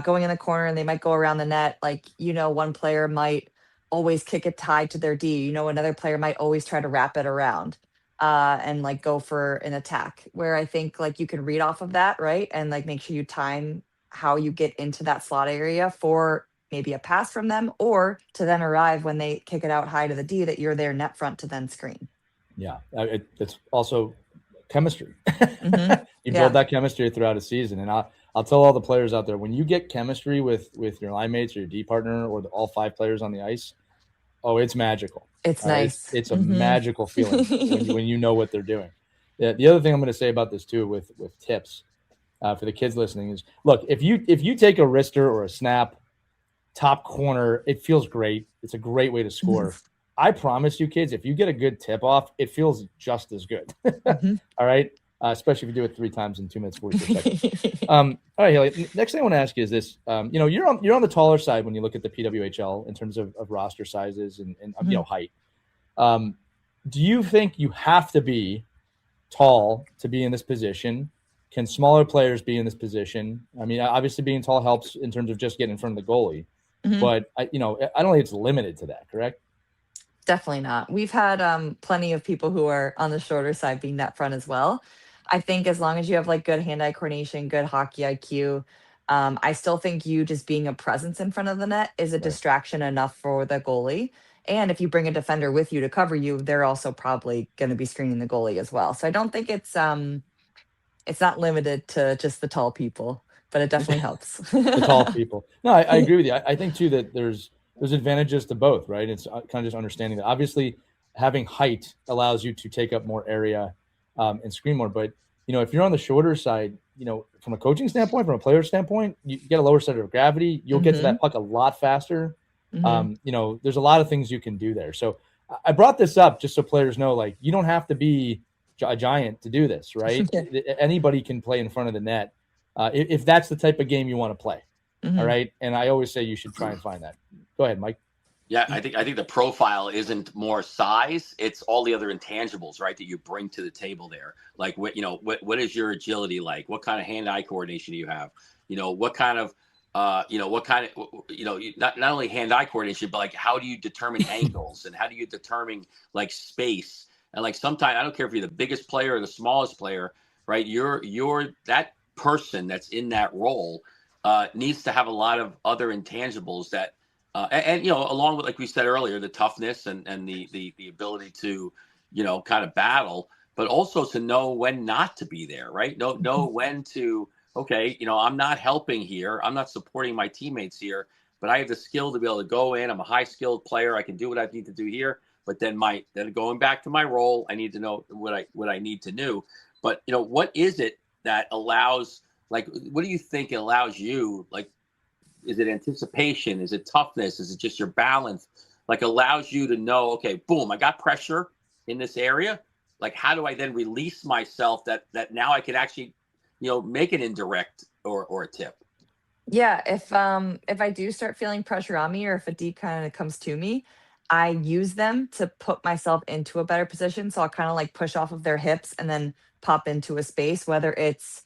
going in the corner and they might go around the net, like, one player might always kick it tied to their D. Another player might always try to wrap it around and like go for an attack. Where I think, like, you can read off of that, right, and like make sure you time how you get into that slot area for maybe a pass from them, or to then arrive when they kick it out high to the D, that you're there net front to then screen. Yeah, it's also chemistry. You build that chemistry throughout a season, and I'll tell all the players out there, when you get chemistry with your line mates or your D partner or all 5 players on the ice, it's magical. It's nice. It's a magical feeling when you know what they're doing. The other thing I'm going to say about this too, with tips for the kids listening, is, look, if you take a wrister or a snap, top corner, it feels great. It's a great way to score. I promise you, kids, if you get a good tip off, it feels just as good. All right. Especially if you do it 3 times in 2 minutes, 44 seconds. All right, Hayley. Next thing I want to ask you is this: you're on the taller side when you look at the PWHL in terms of roster sizes and height. Do you think you have to be tall to be in this position? Can smaller players be in this position? I mean, obviously being tall helps in terms of just getting in front of the goalie, but I don't think it's limited to that. Correct? Definitely not. We've had plenty of people who are on the shorter side being net front as well. I think as long as you have like good hand-eye coordination, good hockey IQ, I still think you just being a presence in front of the net is a distraction enough for the goalie. And if you bring a defender with you to cover you, they're also probably going to be screening the goalie as well. So I don't think it's not limited to just the tall people, but it definitely helps. The tall people. No, I agree with you. I think too that there's advantages to both, right? It's kind of just understanding that obviously having height allows you to take up more area and screen more. But, if you're on the shorter side, from a coaching standpoint, from a player standpoint, you get a lower center of gravity. You'll get to that puck a lot faster. There's a lot of things you can do there. So I brought this up just so players know, like, you don't have to be a giant to do this, right? Anybody can play in front of the net if that's the type of game you want to play. All right. And I always say you should try and find that. Go ahead, Mike. Yeah, I think the profile isn't more size; it's all the other intangibles, right, that you bring to the table there. Like, what is your agility like? What kind of hand-eye coordination do you have? What kind of not only hand-eye coordination, but like, how do you determine angles and how do you determine like space? And like, sometimes I don't care if you're the biggest player or the smallest player, right? You're that person that's in that role needs to have a lot of other intangibles that. And along with, like we said earlier, the toughness and the ability to, kind of battle, but also to know when not to be there, right? Know when to, okay, I'm not helping here. I'm not supporting my teammates here, but I have the skill to be able to go in. I'm a high skilled player. I can do what I need to do here. But then going back to my role, I need to know what I need to do. But, what is it that allows, like, what do you think allows you, like, is it anticipation? Is it toughness? Is it just your balance? Like, allows you to know, okay, boom, I got pressure in this area. Like, how do I then release myself that now I can actually, make an indirect or a tip? Yeah, if I do start feeling pressure on me, or if a deep kind of comes to me, I use them to put myself into a better position. So I'll kind of like push off of their hips and then pop into a space, whether it's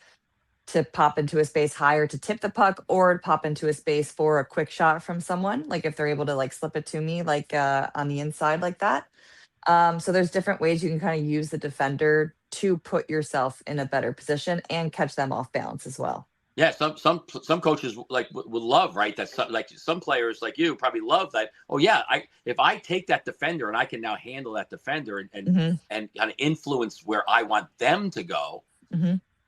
to pop into a space higher to tip the puck, or pop into a space for a quick shot from someone, like if they're able to like slip it to me, like on the inside like that. So there's different ways you can kind of use the defender to put yourself in a better position and catch them off balance as well. Yeah, some coaches like would love, right? That some players like you probably love that. Oh yeah, if I take that defender and I can now handle that defender and kind of influence where I want them to go.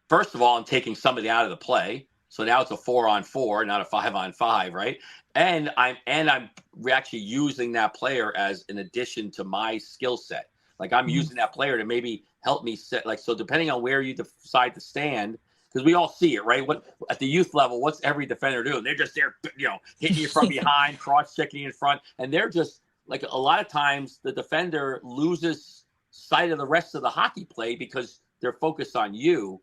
First of all, I'm taking somebody out of the play, so now it's a 4-on-4, not a 5-on-5, right? And I'm actually using that player as an addition to my skill set. Like, I'm using that player to maybe help me set. Like, so depending on where you decide to stand, because we all see it, right? What at the youth level, what's every defender doing? They're just there, hitting you from behind, cross-checking in front, and they're just like, a lot of times the defender loses sight of the rest of the hockey play because they're focused on you.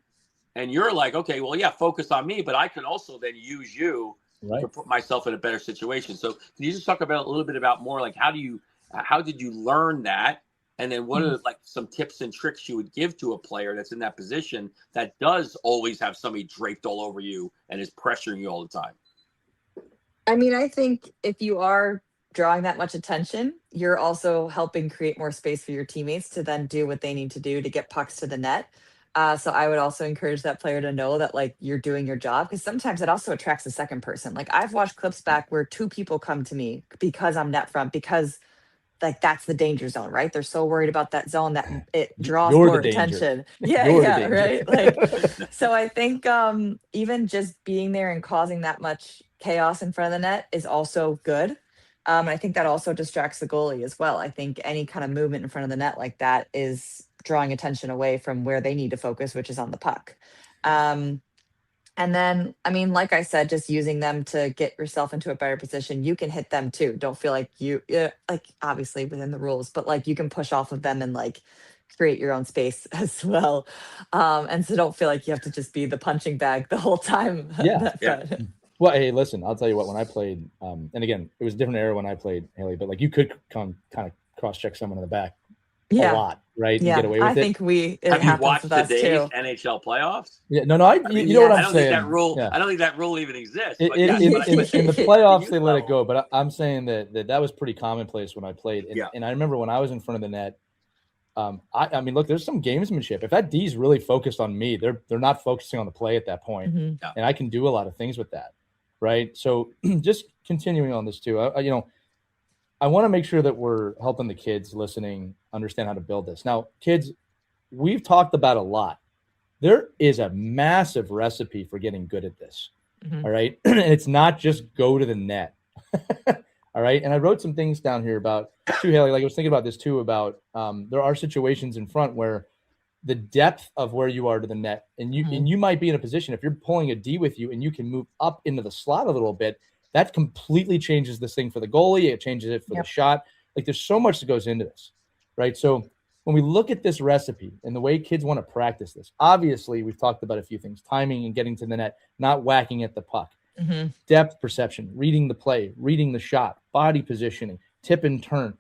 And you're like, okay, well, yeah, focus on me, but I can also then use you to put myself in a better situation. So can you just talk about a little bit about more like how did you learn that? And then what are like some tips and tricks you would give to a player that's in that position that does always have somebody draped all over you and is pressuring you all the time? I mean, I think if you are drawing that much attention, you're also helping create more space for your teammates to then do what they need to do to get pucks to the net. So I would also encourage that player to know that like you're doing your job, because sometimes it also attracts a second person. Like, I've watched clips back where two people come to me because I'm net front, because like that's the danger zone, right? They're so worried about that zone that it draws more attention. Yeah, right. Like, so I think even just being there and causing that much chaos in front of the net is also good. I think that also distracts the goalie as well. I think any kind of movement in front of the net like that is drawing attention away from where they need to focus, which is on the puck. And then, I mean, like I said, just using them to get yourself into a better position. You can hit them too. Don't feel like like obviously within the rules, but like you can push off of them and like create your own space as well. And so don't feel like you have to just be the punching bag the whole time. Yeah. Well, hey, listen, I'll tell you what, when I played, and again, it was a different era when I played, Hayley, but like you could kind of cross-check someone in the back a lot, right? Yeah, and get away with I think have you watched today's NHL playoffs? Yeah, no, you know what I'm saying. I don't think that rule even exists. In the playoffs, they let it go, but I'm saying that was pretty commonplace when I played. And I remember when I was in front of the net, I mean, look, there's some gamesmanship. If that D's really focused on me, they're not focusing on the play at that point, and I can do a lot of things with that, right? So just continuing on this too, I want to make sure that we're helping the kids listening understand how to build this. Now, kids, we've talked about a lot. There is a massive recipe for getting good at this. All right. And it's not just go to the net. All right. And I wrote some things down here about too, Hayley, like I was thinking about this too, about there are situations in front where the depth of where you are to the net, and you might be in a position, if you're pulling a D with you and you can move up into the slot a little bit, that completely changes this thing for the goalie. It changes it for the shot. Like there's so much that goes into this, right? So when we look at this recipe and the way kids want to practice this, obviously we've talked about a few things: timing and getting to the net, not whacking at the puck, depth perception, reading the play, reading the shot, body positioning, tip and turn.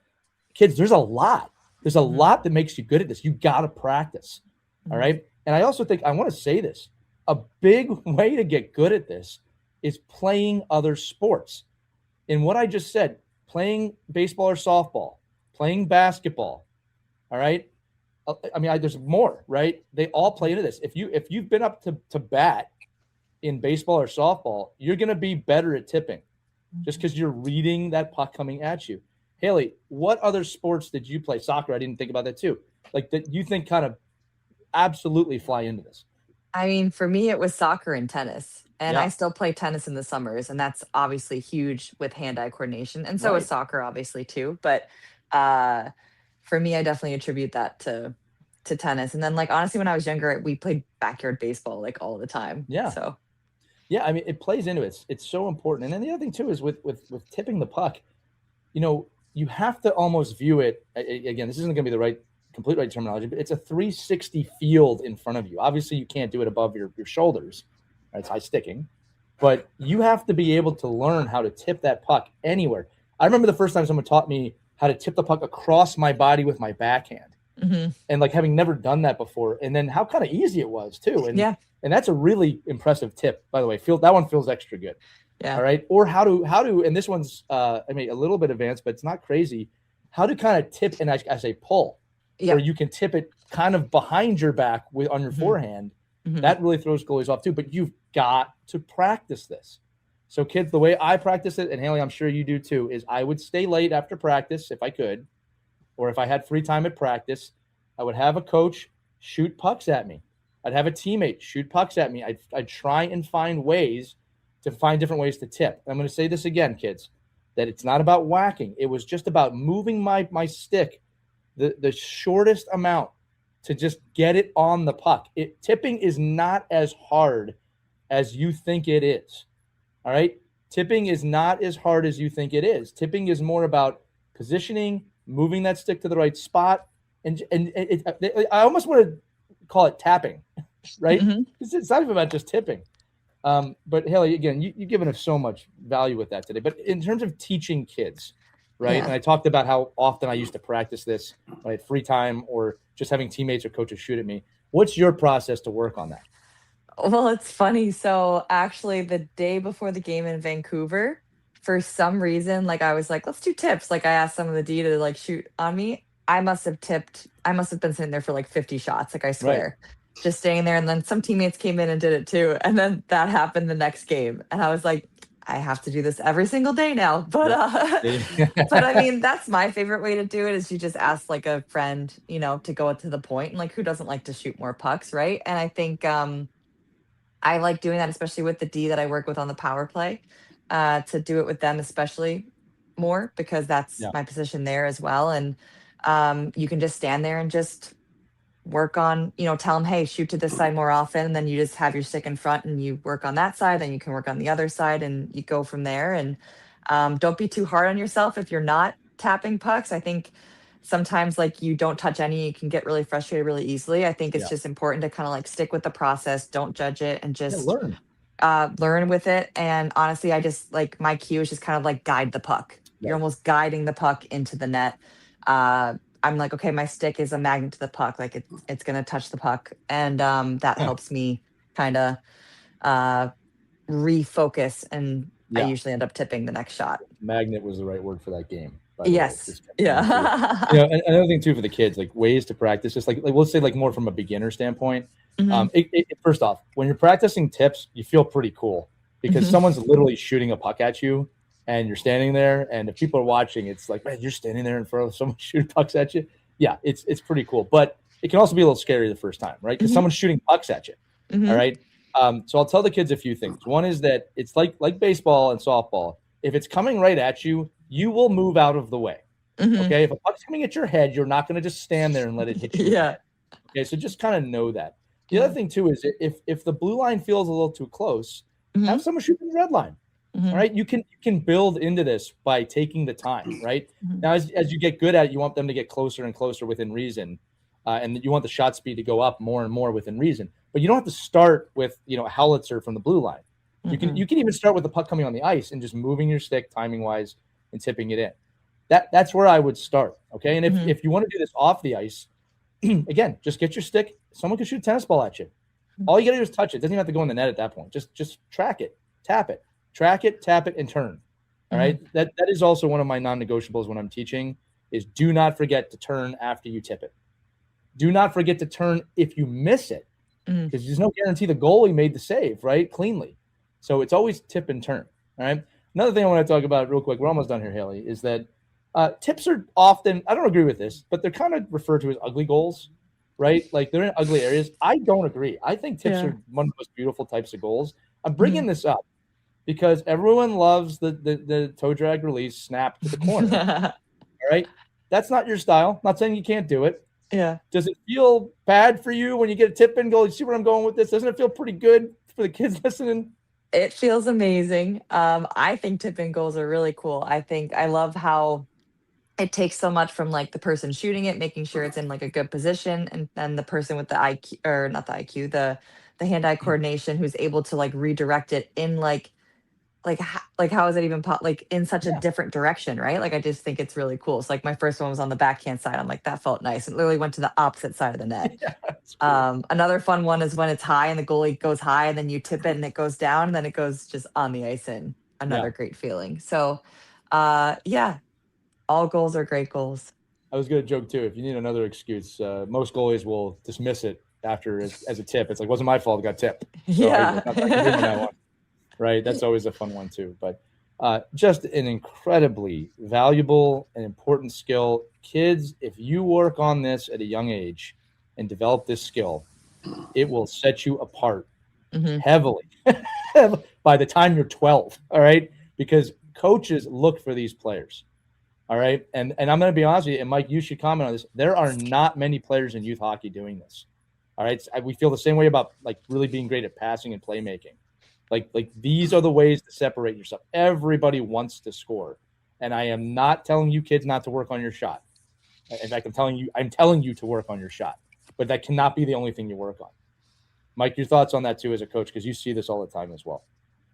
Kids, there's a lot. There's a lot that makes you good at this. You got to practice. All right. And I also think I want to say this. A big way to get good at this is playing other sports. In what I just said, playing baseball or softball, playing basketball. All right. I mean, there's more, right? They all play into this. If you've been up to bat in baseball or softball, you're going to be better at tipping just because you're reading that puck coming at you. Hayley, what other sports did you play? Soccer, I didn't think about that too. Like that you think kind of absolutely fly into this? I mean, for me, it was soccer and tennis. And I still play tennis in the summers. And that's obviously huge with hand-eye coordination. And so is soccer, obviously, too. But for me, I definitely attribute that to tennis. And then, like, honestly, when I was younger, we played backyard baseball, like, all the time. Yeah. So, yeah, I mean, it plays into it. It's so important. And then the other thing, too, is with tipping the puck, you know, you have to almost view it, again, this isn't going to be the complete right terminology, but it's a 360 field in front of you. Obviously, you can't do it above your shoulders. Right? It's high sticking. But you have to be able to learn how to tip that puck anywhere. I remember the first time someone taught me how to tip the puck across my body with my backhand. And like having never done that before. And then how kind of easy it was, too. And that's a really impressive tip, by the way. That one feels extra good. Yeah. All right. Or how to, and this one's, I mean, a little bit advanced, but it's not crazy. How to kind of tip and as a pull, where you can tip it kind of behind your back on your forehand. That really throws goalies off too. But you've got to practice this. So kids, the way I practice it, and Hayley, I'm sure you do too, is I would stay late after practice if I could, or if I had free time at practice, I would have a coach shoot pucks at me. I'd have a teammate shoot pucks at me. I'd try and find different ways to tip. I'm going to say this again, kids, that it's not about whacking. It was just about moving my stick the shortest amount to just get it on the puck. Tipping is not as hard as you think it is. All right? Tipping is not as hard as you think it is. Tipping is more about positioning, moving that stick to the right spot. And I almost want to call it tapping, right? It's not even about just tipping. But Hayley, again, you've given us so much value with that today. But in terms of teaching kids, right? And I talked about how often I used to practice this when I had free time or just having teammates or coaches shoot at me. What's your process to work on that? Well, it's funny. So actually the day before the game in Vancouver, for some reason, like I was like, let's do tips. Like I asked some of the D to like shoot on me. I must have been sitting there for like 50 shots. Like I swear, just staying there. And then some teammates came in and did it too. And then that happened the next game. And I was like, I have to do this every single day now. But but I mean, that's my favorite way to do it is you just ask like a friend, you know, to go to the point. And like, who doesn't like to shoot more pucks, right? And I think I like doing that, especially with the D that I work with on the power play, to do it with them, especially more because that's my position there as well. And you can just stand there and just work on, you know, tell them, hey, shoot to this side more often. And then you just have your stick in front and you work on that side. Then you can work on the other side and you go from there. And don't be too hard on yourself if you're not tapping pucks. I think sometimes like you don't touch any, you can get really frustrated really easily. I think it's just important to kind of like stick with the process, don't judge it, and just learn with it. And honestly, I just like my cue is just kind of like guide the puck. You're almost guiding the puck into the net. I'm like, okay, my stick is a magnet to the puck. Like it's going to touch the puck. And that helps me kind of refocus. And I usually end up tipping the next shot. Magnet was the right word for that game. Yes. Yeah. You know, and another thing too for the kids, like ways to practice, just like we'll say like more from a beginner standpoint. First off, when you're practicing tips, you feel pretty cool because someone's literally shooting a puck at you and you're standing there. And if people are watching, it's like, man, you're standing there in front of someone shooting pucks at you. Yeah, it's pretty cool. But it can also be a little scary the first time, right? Because someone's shooting pucks at you. All right. So I'll tell the kids a few things. One is that it's like baseball and softball. If it's coming right at you, you will move out of the way. Okay. If a puck's coming at your head, you're not going to just stand there and let it hit you. Okay. So just kind of know that. The other thing too is if the blue line feels a little too close, have someone shoot the red line. All right. You can build into this by taking the time, right? Now, as you get good at it, you want them to get closer and closer within reason. And you want the shot speed to go up more and more within reason. But you don't have to start with, a howitzer from the blue line. You can even start with the puck coming on the ice and just moving your stick timing wise and tipping it in. That's where I would start. Okay. And if you want to do this off the ice, again, just get your stick. Someone can shoot a tennis ball at you. All you got to do is touch it. It doesn't even have to go in the net at that point. Just track it, tap it, tap it, and turn. All right. That is also one of my non-negotiables when I'm teaching is do not forget to turn after you tip it. Do not forget to turn if you miss it because there's no guarantee the goalie made the save, right? Cleanly. So it's always tip and turn. All right. Another thing I want to talk about real quick, we're almost done here, Hayley, is that tips are often, I don't agree with this, but they're kind of referred to as ugly goals, right? Like they're in ugly areas. I don't agree. I think tips are one of the most beautiful types of goals. I'm bringing this up because everyone loves the toe drag release snap to the corner. All right. That's not your style. Not saying you can't do it. Yeah. Does it feel bad for you when you get a tip in goal? You see where I'm going with this? Doesn't it feel pretty good for the kids listening? It feels amazing. I think tip-in goals are really cool. I love how it takes so much from like the person shooting it, making sure it's in like a good position, and then the person with the IQ, or not the IQ, the hand-eye coordination, who's able to like redirect it in like how is it even like in such a different direction, right? Like I just think it's really cool. So like my first one was on the backhand side. I'm like, that felt nice. It literally went to the opposite side of the net. Cool. Another fun one is when it's high and the goalie goes high and then you tip it and it goes down and then it goes just on the ice in. Another great feeling. So all goals are great goals. I was going to joke too. If you need another excuse, most goalies will dismiss it after as a tip. It's like, wasn't my fault. I got tipped. So that one. Right. That's always a fun one too. But just an incredibly valuable and important skill. Kids, if you work on this at a young age and develop this skill, it will set you apart heavily by the time you're 12. All right. Because coaches look for these players. All right. And I'm going to be honest with you, and Mike, you should comment on this. There are not many players in youth hockey doing this. All right. We feel the same way about like really being great at passing and playmaking. Like these are the ways to separate yourself. Everybody wants to score. And I am not telling you kids not to work on your shot. In fact, I'm telling you to work on your shot. But that cannot be the only thing you work on. Mike, your thoughts on that too as a coach, because you see this all the time as well.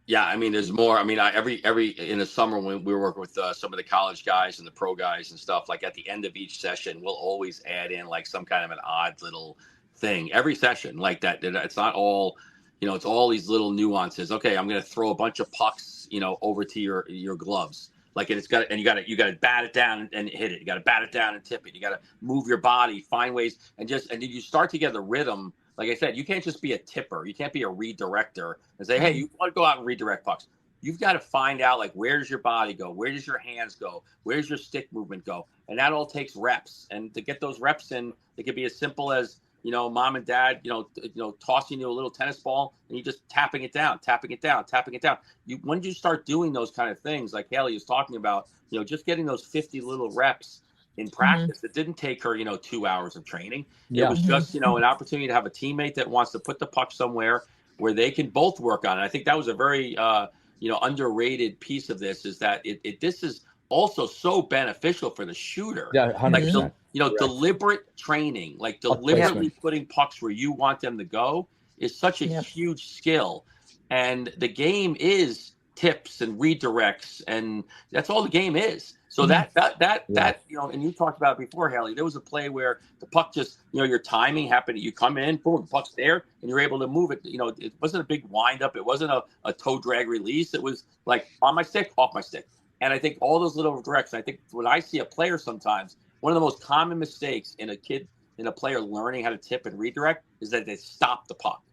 Yeah, I mean, there's more. I mean, every in the summer when we were working with some of the college guys and the pro guys and stuff, like at the end of each session, we'll always add in like some kind of an odd little thing every session like that. It's not all, it's all these little nuances. Okay, I'm going to throw a bunch of pucks, over to your gloves. Like you got to bat it down and hit it. You got to bat it down and tip it. You got to move your body, find ways, and then you start to get the rhythm. Like I said, you can't just be a tipper. You can't be a redirector and say, hey, you want to go out and redirect pucks. You've got to find out, like, where does your body go? Where does your hands go? Where does your stick movement go? And that all takes reps. And to get those reps in, it could be as simple as, mom and dad, tossing you a little tennis ball and you just tapping it down. When you start doing those kind of things, like Hayley is talking about, just getting those 50 little reps in practice, it didn't take her, 2 hours of training. It was just, an opportunity to have a teammate that wants to put the puck somewhere where they can both work on it. I think that was a very, underrated piece of this, is that this is also so beneficial for the shooter. Yeah, 100%. Like, deliberate training, like deliberately putting pucks where you want them to go is such a huge skill. And the game is tips and redirects, and that's all the game is. So that and you talked about it before, Hayley, there was a play where the puck just, your timing happened. You come in, boom, the puck's there, and you're able to move it. It wasn't a big wind up. It wasn't a toe drag release. It was like on my stick, off my stick. And I think all those little directs, I think when I see a player sometimes, one of the most common mistakes in a player learning how to tip and redirect is that they stop the puck.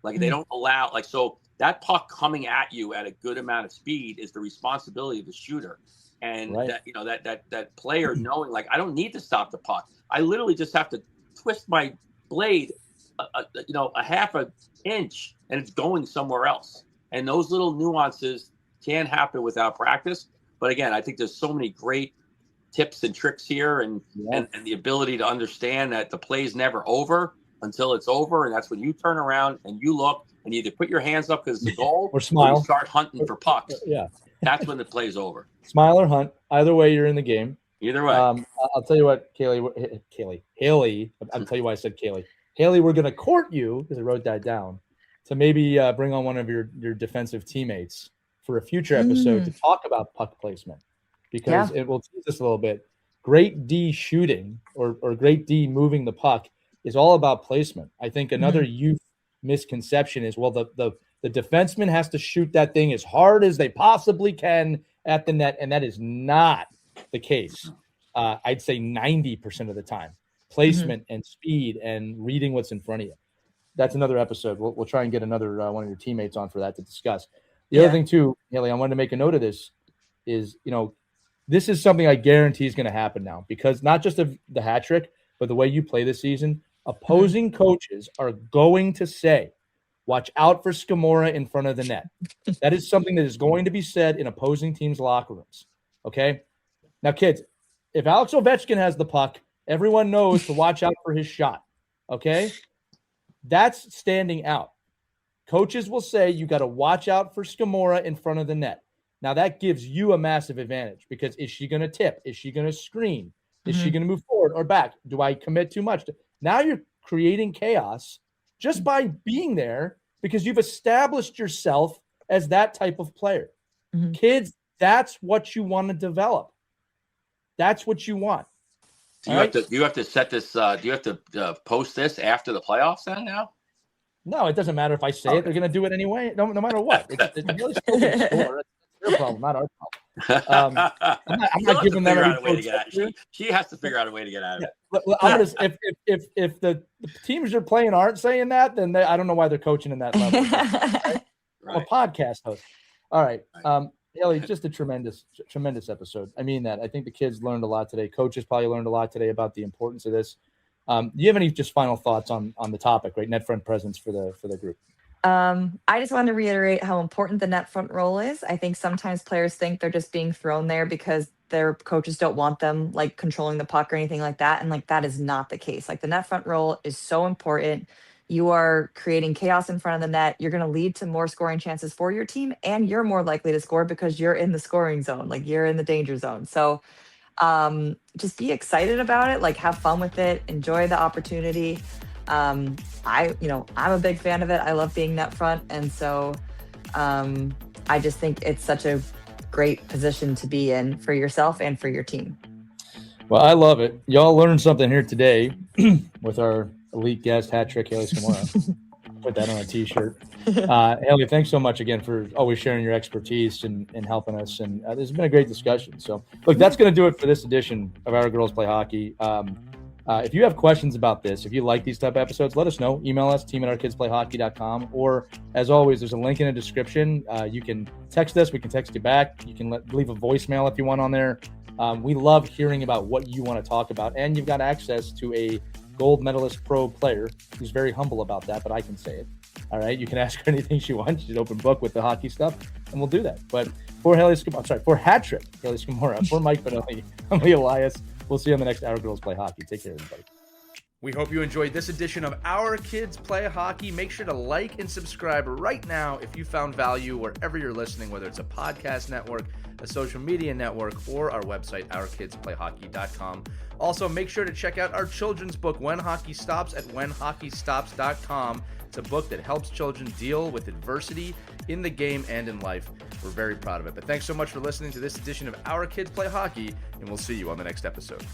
Like they don't allow, so that puck coming at you at a good amount of speed is the responsibility of the shooter. And that player knowing, like, I don't need to stop the puck. I literally just have to twist my blade, a half an inch, and it's going somewhere else. And those little nuances can happen without practice. But again, I think there's so many great tips and tricks here, and the ability to understand that the play's never over until it's over, and that's when you turn around and you look and you either put your hands up because it's a goal, or smile, you start hunting for pucks. Yeah, that's when the play's over. Smile or hunt. Either way, you're in the game. Either way. I'll tell you what, Hayley. I'll tell you why I said Hayley. Hayley, we're going to court you, because I wrote that down, to maybe bring on one of your defensive teammates for a future episode to talk about puck placement, because it will tease us a little bit. Great D shooting or great D moving the puck is all about placement. I think another youth misconception is, well, the defenseman has to shoot that thing as hard as they possibly can at the net, and that is not the case. I'd say 90% of the time. Placement and speed and reading what's in front of you. That's another episode. We'll try and get another one of your teammates on for that to discuss. The other thing too, Hayley, I wanted to make a note of this is, this is something I guarantee is going to happen now, because not just of the hat trick, but the way you play this season, opposing coaches are going to say, watch out for Scamurra in front of the net. That is something that is going to be said in opposing teams' locker rooms. Okay? Now, kids, if Alex Ovechkin has the puck, everyone knows to watch out for his shot. Okay? That's standing out. Coaches will say you got to watch out for Scamurra in front of the net. Now, that gives you a massive advantage, because is she going to tip? Is she going to screen? Is she going to move forward or back? Do I commit too much? Now you're creating chaos just by being there, because you've established yourself as that type of player. Kids, that's what you want to develop. That's what you want. Do you have to set this? Do you have to post this after the playoffs then now? No, it doesn't matter if I say it. They're going to do it anyway, no matter what. It's really still going to score. It's their problem, not our problem. I'm not giving them any way to get out. She has to figure out a way to get out of it. If the teams you're playing aren't saying that, then I don't know why they're coaching in that level. Right? I'm a podcast host. All right. Hayley, just a tremendous episode. I mean that. I think the kids learned a lot today. Coaches probably learned a lot today about the importance of this. Do you have any just final thoughts on the topic, right? Net front presence for the group. I just wanted to reiterate how important the net front role is. I think sometimes players think they're just being thrown there because their coaches don't want them like controlling the puck or anything like that. And like, that is not the case. Like, the net front role is so important. You are creating chaos in front of the net. You're going to lead to more scoring chances for your team, and you're more likely to score because you're in the scoring zone, like you're in the danger zone. So just be excited about it, like have fun with it, enjoy the opportunity. I'm a big fan of it. I love being net front. And so I just think it's such a great position to be in for yourself and for your team. Well, I love it. Y'all learned something here today with our elite guest, hat trick, Hayley Scamurra. Put that on a t-shirt. Hayley, thanks so much again for always sharing your expertise and helping us. And this has been a great discussion. So look, that's going to do it for this edition of Our Girls Play Hockey. If you have questions about this, if you like these type of episodes, let us know. Email us, team@ourkidsplayhockey.com. Or as always, there's a link in the description. You can text us. We can text you back. You can leave a voicemail if you want on there. We love hearing about what you want to talk about. And you've got access to a gold medalist pro player who's very humble about that, but I can say it. All right. You can ask her anything she wants. She's open book with the hockey stuff, and we'll do that. But for hat trick, Hayley Scamurra, for Mike Benelli, I'm Lee Elias. We'll see you on the next Our Girls Play Hockey. Take care, everybody. We hope you enjoyed this edition of Our Kids Play Hockey. Make sure to like and subscribe right now if you found value wherever you're listening, whether it's a podcast network, a social media network, or our website, ourkidsplayhockey.com. Also, make sure to check out our children's book, When Hockey Stops, at whenhockeystops.com. It's a book that helps children deal with adversity in the game and in life. We're very proud of it. But thanks so much for listening to this edition of Our Kids Play Hockey, and we'll see you on the next episode.